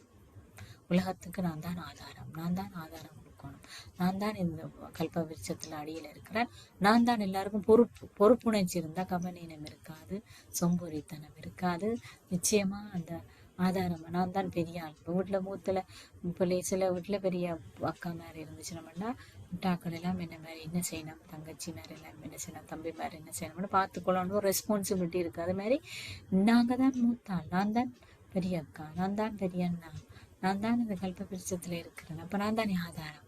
உலகத்துக்கு நான் தான் ஆதாரம், நான் தான் ஆதாரம் கொடுக்கணும், நான் தான் இந்த கல்ப விருட்சத்துல அடியில் இருக்கிறேன், நான் தான் எல்லாருக்கும் பொறுப்புணர்ச்சி இருந்தா கவனீனம் இருக்காது, சொம்பொறித்தனம் இருக்காது. நிச்சயமா அந்த ஆதாரம் நான் தான் பெரிய ஆள். இப்போ வீட்டில் மூத்துல பிள்ளை சில வீட்டில் பெரிய அக்கா மாதிரி இருந்துச்சுனோம்னா டாக்கள் எல்லாம் என்ன மாதிரி என்ன செய்யணும், தங்கச்சி மாதிரி எல்லாம் என்ன செய்யணும், தம்பி மாதிரி என்ன செய்யணும்னு பார்த்துக்கொள்ளணும், ஒரு ரெஸ்பான்சிபிலிட்டி இருக்குது. அது மாதிரி நாங்கள் தான் மூத்தாள், நான் தான் பெரிய அக்கா, நான் தான் பெரிய அண்ணா, நான் தான் இந்த கல்ப விருட்சத்தில் இருக்கிறேன், அப்போ நான் தானே ஆதாரம்.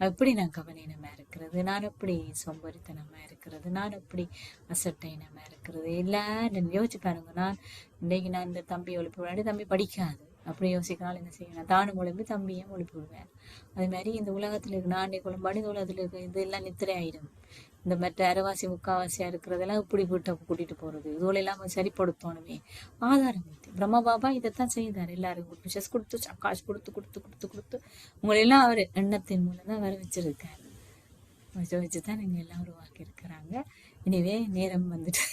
எப்படி நான் கவனீனமா இருக்கிறது, நான் எப்படி சோம்பேறித்தனமா இருக்கிறது, நான் எப்படி அசட்டைனமா இருக்கிறது, எல்லாரும் யோசிச்சு பாருங்க. நான் இன்னைக்கு நான் இந்த தம்பி ஒழிப்பு விளையாடி தம்பி படிக்காது அப்படி யோசிக்கலாம் என்ன செய்யணும், தானும் ஒழிப்பு தம்பியும் ஒழிப்பு விடுவேன். அது மாதிரி இந்த உலகத்துல இருக்கு நாண்டை குழம்பாடி இந்த உலகத்துல இருக்கு இதெல்லாம் நித்திரை ஆயிடும். இந்த மற்ற அரைவாசி முக்காவாசியா இருக்கிறதெல்லாம் இப்படி வீட்டை கூட்டிட்டு போறது, இதோட எல்லாம் சரிப்படுத்தணுமே. ஆதாரம் பிரம்ம பாபா இதைத்தான் செய்தார். எல்லாரும் விஷஸ் கொடுத்து காசு கொடுத்து கொடுத்து கொடுத்து கொடுத்து உங்களெல்லாம் அவர் எண்ணத்தின் மூலம் தான் வர வச்சிருக்காரு, வச்சுதான் நீங்க எல்லாம் உருவாக்கி இருக்கிறாங்க. எனவே நேரம் வந்துடுது.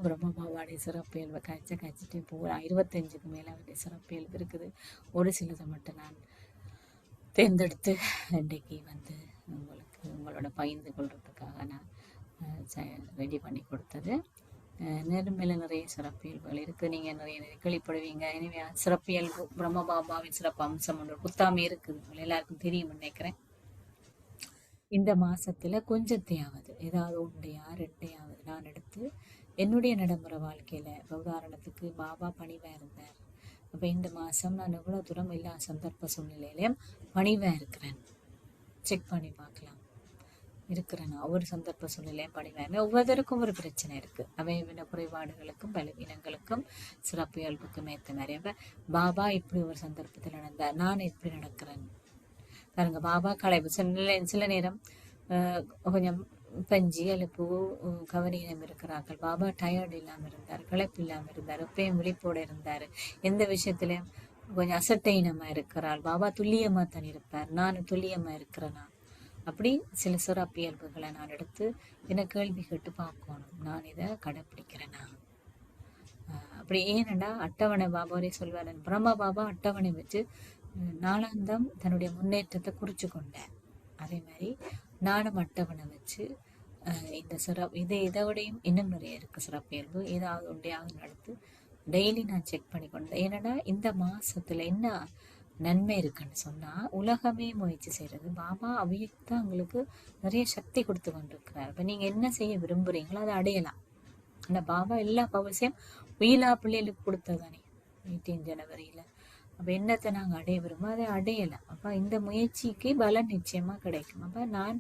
பிரம்ம பாபாவுடைய சிறப்பியல்பை காய்ச்சிட்டே போகிறேன். 25க்கு மேல அவருடைய சிறப்பியல்பு இருக்குது. ஒரு சிலதை மட்டும் நான் தேர்ந்தெடுத்து இன்றைக்கு வந்து உங்களோட பகிர்ந்து கொள்றதுக்காக நான் ரெடி பண்ணி கொடுத்தது. மேல நிறைய சிறப்பியல்புகள் இருக்குது, நீங்க நிறைய கேள்விப்படுவீங்க. எனவே சிறப்பியல்பு பிரம்ம பாபாவின் சிறப்பு அம்சம் ஒன்று புத்தாமே இருக்குது, எல்லாருக்கும் தெரியும் நினைக்கிறேன். இந்த மாசத்துல கொஞ்சத்தையாவது ஏதாவது ஒன்றையா ரெண்டையாவது நான் எடுத்து என்னுடைய நடைமுறை வாழ்க்கையில, உதாரணத்துக்கு பாபா பணிவா இருந்தார், அப்ப இந்த மாசம் நான் எவ்வளவு தூரம் எல்லா சந்தர்ப்ப சூழ்நிலையிலையும் பணிவா இருக்கிறேன் செக் பண்ணி பார்க்கலாம். இருக்கிறேன்னா ஒரு சந்தர்ப்ப சூழ்நிலையும் பணிவாய்மை. ஒவ்வொருத்தருக்கும் ஒரு பிரச்சனை இருக்கு, அவைவின குறைபாடுகளுக்கும் பலவீனங்களுக்கும் சிறப்பு இயல்புக்கும் ஏற்ற மாதிரி. அப்ப பாபா இப்படி ஒரு சந்தர்ப்பத்தில் நடந்தார், நான் எப்படி நடக்கிறேன் பாருங்க. பாபா களைப்பு சில நேரம் கொஞ்சம் பஞ்சி அலுப்பு கவனீனம் இருக்கிறார்கள். பாபா டயர்டு இல்லாம இருந்தார், களைப்பு இல்லாம இருந்தார், எப்பயும் விழிப்போட இருந்தாரு, எந்த விஷயத்திலையும் கொஞ்சம் அசட்டையினமா இருக்கிறாள். பாபா துல்லியமா தான் இருப்பார், நானும் துல்லியமா இருக்கிறேனா. அப்படி சில சிறப்பு இயல்புகளை நான் எடுத்து என்ன கேள்வி கேட்டு பார்க்கணும், நான் இதை கடைப்பிடிக்கிறேனா அப்படி. ஏனண்டா அட்டவணை பாபாவரே சொல்வார், பிரம்மா பாபா அட்டவணை வச்சு நாளாந்தம் தன்னுடைய முன்னேற்றத்தை குறிச்சு கொண்டேன். அதே மாதிரி நானும் அட்டவணை வச்சு இந்த இதை விடையும் இன்னும் நிறைய இருக்கு சிறப்பியல்பு, ஏதாவது ஒன்றையாவது நடத்து டெய்லி நான் செக் பண்ணி கொண்டேன். ஏன்னா இந்த மாசத்துல என்ன நன்மை இருக்குன்னு சொன்னா உலகமே முயற்சி செய்யறது. பாபா அவையத்தான் உங்களுக்கு நிறைய சக்தி கொடுத்து கொண்டிருக்கிறார். இப்ப நீங்க என்ன செய்ய விரும்புறீங்களோ அதை அடையலாம். ஆனா பாபா எல்லா பவசியம் உயிலா பிள்ளைகளுக்கு கொடுத்ததானே 18 ஜனவரியில. அப்ப என்னத்தை நாங்க அடைய விரும்போ அதை அடையலாம். அப்ப இந்த முயற்சிக்கு பலன் நிச்சயமா கிடைக்கும். அப்ப நான்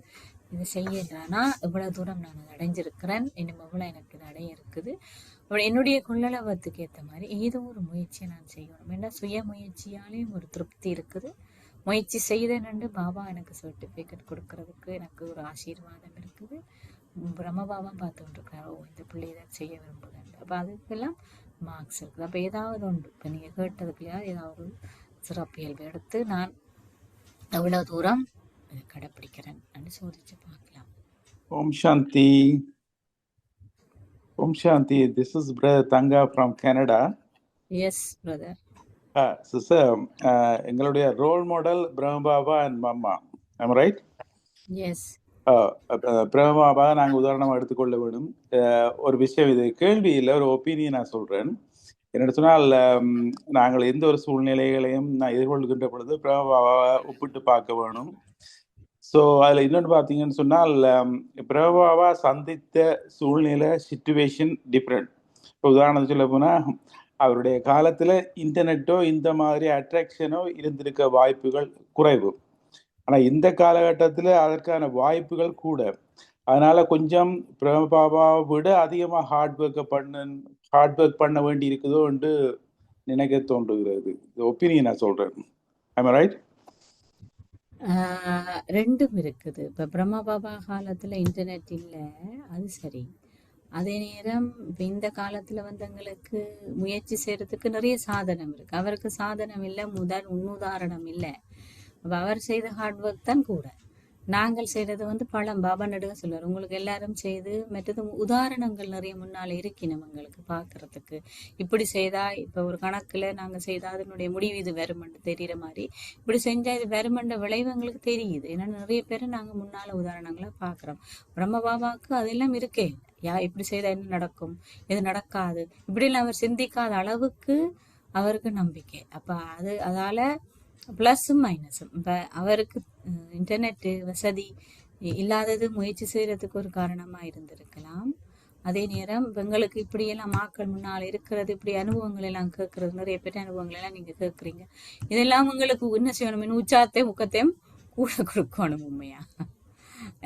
இதை செய்யறானா இவ்வளவு தூரம் நான் அதை அடைஞ்சிருக்கிறேன், இன்னும் எவ்வளவு எனக்கு இது அடைய இருக்குது, என்னுடைய கொள்ளளவத்துக்கு ஏற்ற மாதிரி ஏதோ ஒரு முயற்சியை நான் செய்யணும். ஏன்னா சுய முயற்சியாலேயும் ஒரு திருப்தி இருக்குது. முயற்சி செய்தேன்னு பாபா எனக்கு சர்டிஃபிகேட் கொடுக்கறதுக்கு எனக்கு ஒரு ஆசீர்வாதம் இருக்குது. பிரம்ம பாபா பார்த்து கொண்டிருக்கிறார், இந்த பிள்ளை இதை செய்ய விரும்புகிறேன். அப்போ அதுக்கெல்லாம் மார்க்ஸ் இருக்குது. அப்போ ஏதாவது உண்டு, இப்போ நீங்கள் கேட்டதுக்குள்ளேயா ஏதாவது சிறப்பியல்பு எடுத்து நான் எவ்வளோ தூரம் இதை கடைப்பிடிக்கிறேன் சோதிச்சு பார்க்கலாம். Om Shanti. Om Shanti. This is Brother Tanga from Canada. Yes, brother. Sister, எங்களுடைய ரோல் மாடல் பிரம்ம Baba and mamma. Am I right? Yes. பிரம்ம பாபா நாங்கள் உதாரணமாக எடுத்துக்கொள்ள வேண்டும். ஒரு விஷயம், இது கேள்வி இல்லை, ஒரு ஒப்பீனியன் நான் சொல்றேன். என்னென்னு சொன்னால் நாங்கள் எந்த ஒரு சூழ்நிலைகளையும் நான் எதிர்கொள்கின்ற பொழுது பிரபாபாவை ஒப்பிட்டு பார்க்க வேணும். ஸோ அதில் இன்னொன்று பார்த்தீங்கன்னு சொன்னால் பிரபாவா சந்தித்த சூழ்நிலை சிச்சுவேஷன் டிஃப்ரெண்ட். இப்போ உதாரணம் சொல்ல போனால் அவருடைய காலத்தில் இன்டர்நெட்டோ இந்த மாதிரி அட்ராக்ஷனோ இருந்திருக்க வாய்ப்புகள் குறைவு. ஆனால் இந்த காலகட்டத்தில் அதற்கான வாய்ப்புகள் கூட. அதனால கொஞ்சம் பிரபாபாவை விட அதிகமாக ஹார்ட் ஒர்க் பண்ண வேண்டி இருக்குதோ என்று நினைக்க தோன்றுகிறது. ஒப்பீனியன் நான் சொல்கிறேன். I'm right? ரெண்டும் இருக்குது. இப்போ பிரம்மா பாபா காலத்தில் இன்டர்நெட் இல்லை, அது சரி. அதே நேரம் இப்போ இந்த காலத்தில் வந்தவங்களுக்கு முயற்சி செய்கிறதுக்கு நிறைய சாதனம் இருக்குது. அவருக்கு சாதனம் இல்லை, முன்னுதாரணம் இல்லை. அப்போ அவர் செய்த ஹார்ட் ஒர்க் தான் கூட. நாங்கள் செய்கிறது பழம். பாபா நடுக சொல்லுவார், உங்களுக்கு எல்லாரும் செய்து மற்றது உதாரணங்கள் நிறைய முன்னால் இருக்கணும் எங்களுக்கு பார்க்கறதுக்கு. இப்படி செய்தா இப்போ ஒரு கணக்கில் நாங்கள் செய்தால் அதனுடைய முடிவு இது வருமென்று தெரிகிற மாதிரி, இப்படி செஞ்சால் இது வருமென்ற விளைவு எங்களுக்கு தெரியுது. ஏன்னா நிறைய பேர் நாங்கள் முன்னால் உதாரணங்களை பார்க்குறோம். பிரம்ம பாபாவுக்கு அதெல்லாம் இருக்கே, இப்படி செய்தால் என்ன நடக்கும், இது நடக்காது, இப்படிலாம் அவர் சிந்திக்காத அளவுக்கு அவருக்கு நம்பிக்கை. அப்போ அதால் ப்ளஸ்ஸும் மைனஸும். இப்போ அவருக்கு இன்டர்நெட்டு வசதி இல்லாதது முயற்சி செய்கிறதுக்கு ஒரு காரணமாக இருந்திருக்கலாம். அதே நேரம் எங்களுக்கு இப்படியெல்லாம் மக்கள் முன்னால் இருக்கிறது, இப்படி அனுபவங்கள் எல்லாம் கேட்கறது, நிறைய பேர் அனுபவங்கள் எல்லாம் நீங்கள் கேட்குறீங்க. இதெல்லாம் உங்களுக்கு என்ன செய்யணும், இன்னும் உச்சாத்தையும் முக்கத்தையும் கூட கொடுக்கணும். உண்மையா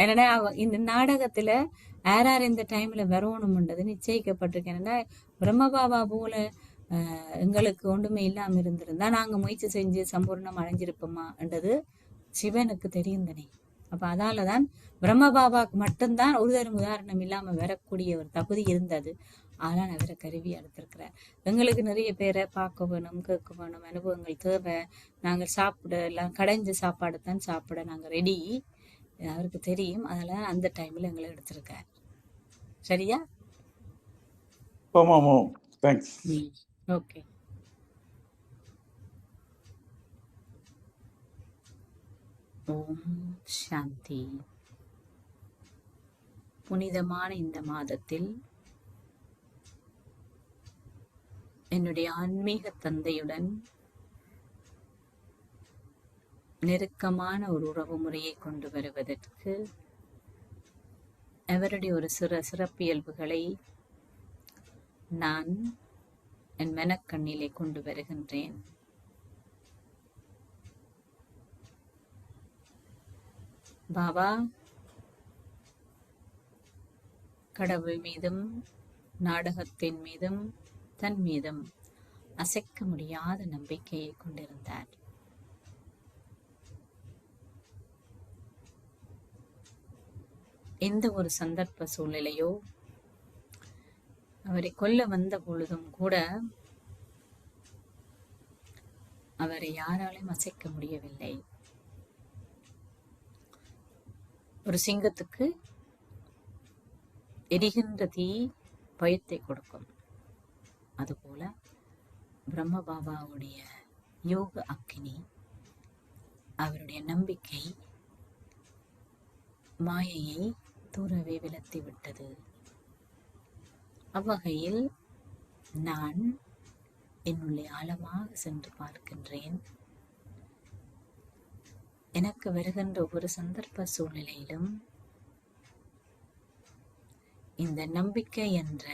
என்னன்னா இந்த நாடகத்தில் யார் இந்த டைமில் வரணும்ன்றது நிச்சயிக்கப்பட்டிருக்கு. என்னன்னா பிரம்மபாபா போல எங்களுக்கு ஒன்றுமே இல்லாமல் இருந்திருந்தா நாங்கள் முயற்சி செஞ்சு சம்பூர்ணம் அடைஞ்சிருப்போமான்றது சிவனுக்கு தெரியும் தானே. அப்போ அதால தான் பிரம்மபாபாவுக்கு மட்டும்தான் ஒரு தரும் உதாரணம் இல்லாமல் வரக்கூடிய ஒரு தகுதி இருந்தது. அதெல்லாம் அவரை கருவி எடுத்திருக்கிறார். எங்களுக்கு நிறைய பேரை பார்க்க வேணும், கேட்க வேணும், அனுபவங்கள் தேவை. நாங்கள் சாப்பிட எல்லாம் கடைஞ்ச சாப்பாடு தான் சாப்பிட நாங்கள் ரெடி, அவருக்கு தெரியும். அதெல்லாம் அந்த டைமில் எங்களை எடுத்திருக்கார். சரியா? தேங்க்ஸ். ஓகே. ஓம் சாந்தி. புனிதமான இந்த மாதத்தில் என்னுடைய ஆன்மீக தந்தையுடன் நெருக்கமான ஒரு உறவு முறையை கொண்டு வருவதற்கு அவருடைய ஒரு சிறப்பியல்புகளை நான் என் மனக்கண்ணிலே கொண்டு வருகின்றேன். பாபா கடவுள் மீதும் நாடகத்தின் மீதும் தன் மீதும் அசைக்க முடியாத நம்பிக்கையை கொண்டிருந்தார். எந்த ஒரு சந்தர்ப்ப சூழ்நிலையோ அவரை கொல்ல வந்த பொழுதும் கூட அவரை யாராலும் அசைக்க முடியவில்லை. ஒரு சிங்கத்துக்கு எரிகின்ற தீ பயத்தை கொடுக்கும். அதுபோல பிரம்ம பாபாவுடைய யோக அக்கினி, அவருடைய நம்பிக்கை மாயையை தூரவே விலத்தி விட்டது. அவ்வகையில் நான் என்னுள்ளே ஆழமாக சென்று பார்க்கின்றேன். எனக்கு வருகின்ற ஒவ்வொரு சந்தர்ப்ப சூழ்நிலையிலும் இந்த நம்பிக்கை என்ற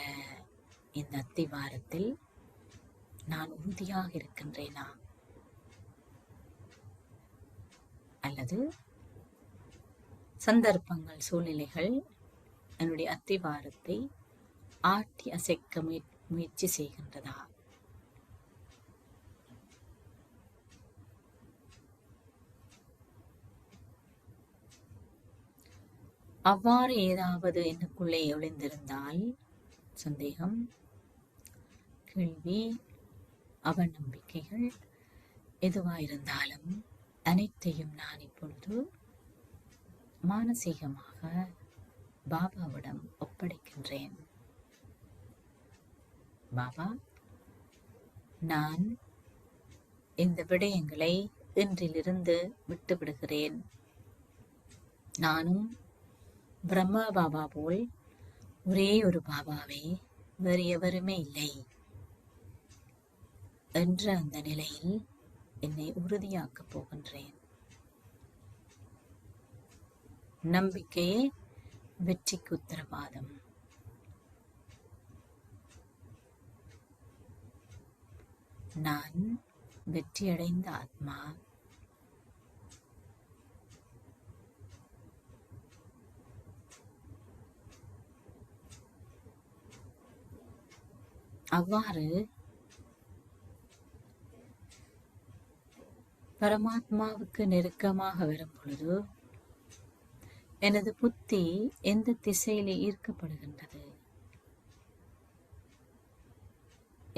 இந்த அத்திவாரத்தில் நான் உறுதியாக இருக்கின்றேனா, அல்லது சந்தர்ப்பங்கள் சூழ்நிலைகள் என்னுடைய அத்திவாரத்தை ஆட்டி அசைக்க முயற்சி செய்கின்றதா? அவ்வாறு ஏதாவது எனக்குள்ளே ஒளிந்திருந்தால் சந்தேகம், கேள்வி, அவநம்பிக்கைகள் எதுவாயிருந்தாலும் அனைத்தையும் நான் இப்பொழுது மானசீகமாக பாபாவிடம் ஒப்படைக்கின்றேன். பாபா, நான் இந்த விடயங்களை இன்றிலிருந்து விட்டுவிடுகிறேன். நானும் பிரம்மா பாபா போல் ஒரே ஒரு பாபாவே, வேறு எவருமே இல்லை. என்ற அந்த நிலையில் என்னை உறுதியாக்கப் போகின்றேன். நம்பிக்கையே வெற்றிக்கு உத்தரவாதம். நான் வெற்றியடைந்த ஆத்மா. அவ்வாறு பரமாத்மாவுக்கு நெருக்கமாக வரும் பொழுது எனது புத்தி எந்த திசையிலே ஈர்க்கப்படுகின்றது?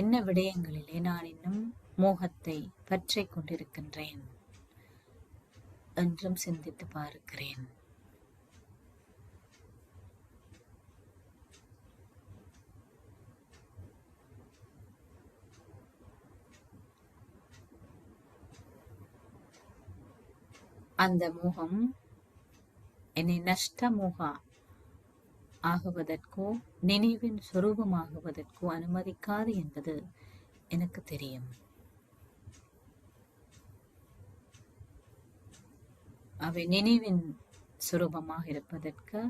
என்ன விடயங்களிலே நான் இன்னும் மோகத்தை பற்றிக் கொண்டிருக்கின்றேன் என்றும் சிந்தித்து பார்க்கிறேன். அந்த மோகம் என்னை நஷ்ட மோகா ஆகுவதற்கோ நினைவின் சொரூபமாகுவதற்கோ அனுமதிக்காது என்பது எனக்கு தெரியும். அவை நினைவின் சுரூபமாக இருப்பதற்கு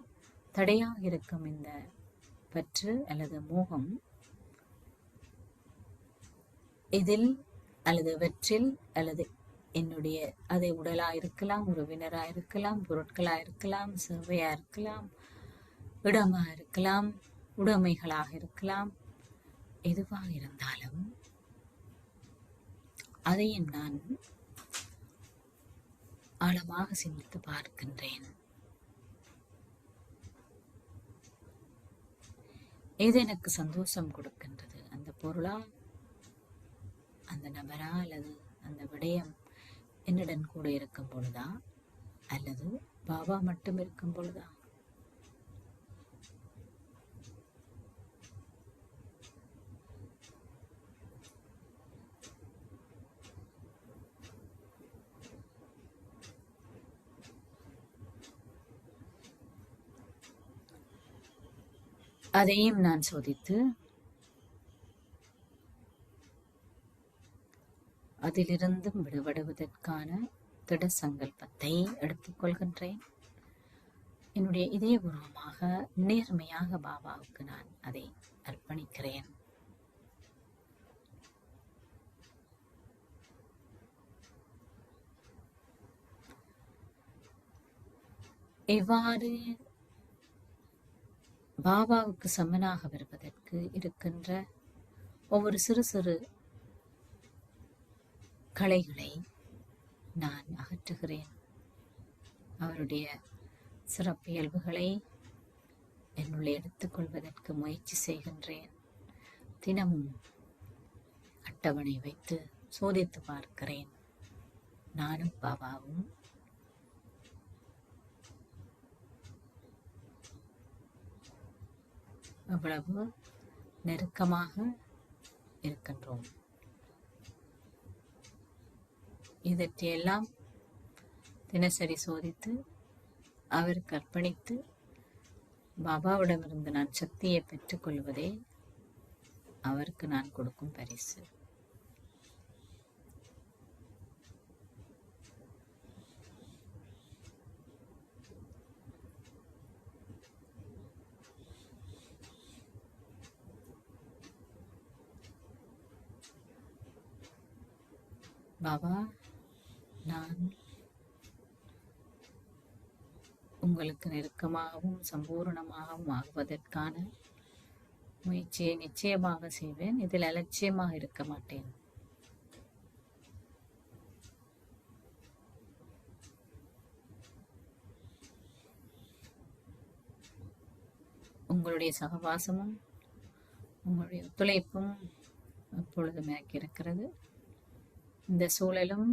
தடையாக இருக்கும் இந்த பற்று அல்லது மோகம் இதில் அல்லது வெற்றில் அல்லது என்னுடைய அதை உடலாயிருக்கலாம், உறவினராயிருக்கலாம், பொருட்களாயிருக்கலாம், சேவையாயிருக்கலாம், இடமா இருக்கலாம், உடைமைகளாக இருக்கலாம், எதுவாக இருந்தாலும் அதையும் நான் ஆழமாக சிந்தித்து பார்க்கின்றேன். எது எனக்கு சந்தோஷம் கொடுக்கின்றது? அந்த பொருளா, அந்த நபரா, அல்லது அந்த விடயம் என்னுடன் கூட இருக்கும் பொழுதா, அல்லது பாபா மட்டும் இருக்கும் பொழுதா? அதையும் நான் சோதித்து அதிலிருந்தும் விடுபடுவதற்கான திட சங்கல்பத்தை எடுத்துக்கொள்கின்றேன். என்னுடைய இதயபூர்வமாக நேர்மையாக பாபாவுக்கு நான் அதை அர்ப்பணிக்கிறேன். இவ்வாறு பாபாவுக்கு சமனாக வருவதற்கு இருக்கின்ற ஒவ்வொரு சிறு சிறு களைகளை நான் அகற்றுகிறேன். அவருடைய சிறப்பியல்புகளை என்னுள்ளே எடுத்துக்கொள்வதற்கு முயற்சி செய்கின்றேன். தினமும் அட்டவணை வைத்து சோதித்து பார்க்கிறேன். நானும் பாபாவும் அவ்வளவு நெருக்கமாக இருக்கின்றோம். இதற்றையெல்லாம் தினசரி சோதித்து அவருக்கு அர்ப்பணித்து பாபாவிடமிருந்து நான் சக்தியை பெற்றுக்கொள்வதே அவருக்கு நான் கொடுக்கும் பரிசு. பாபா, நான் உங்களுக்கு நெருக்கமாகவும் சம்பூர்ணமாகவும் ஆகுவதற்கான முயற்சியை நிச்சயமாக செய்வேன். இதில் அலட்சியமாக இருக்க மாட்டேன். உங்களுடைய சகவாசமும் உங்களுடைய ஒத்துழைப்பும் எப்பொழுதும் எனக்கு இருக்கிறது. இந்த சூழலும்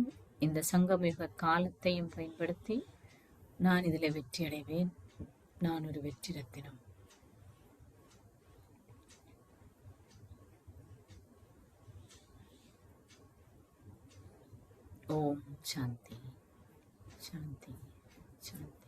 இந்த சங்கமிக காலத்தையும் பயன்படுத்தி நான் இதில் வெற்றி அடைவேன். நான் ஒரு வெற்றி ரத்தினம். ஓம் சாந்தி சாந்தி சாந்தி.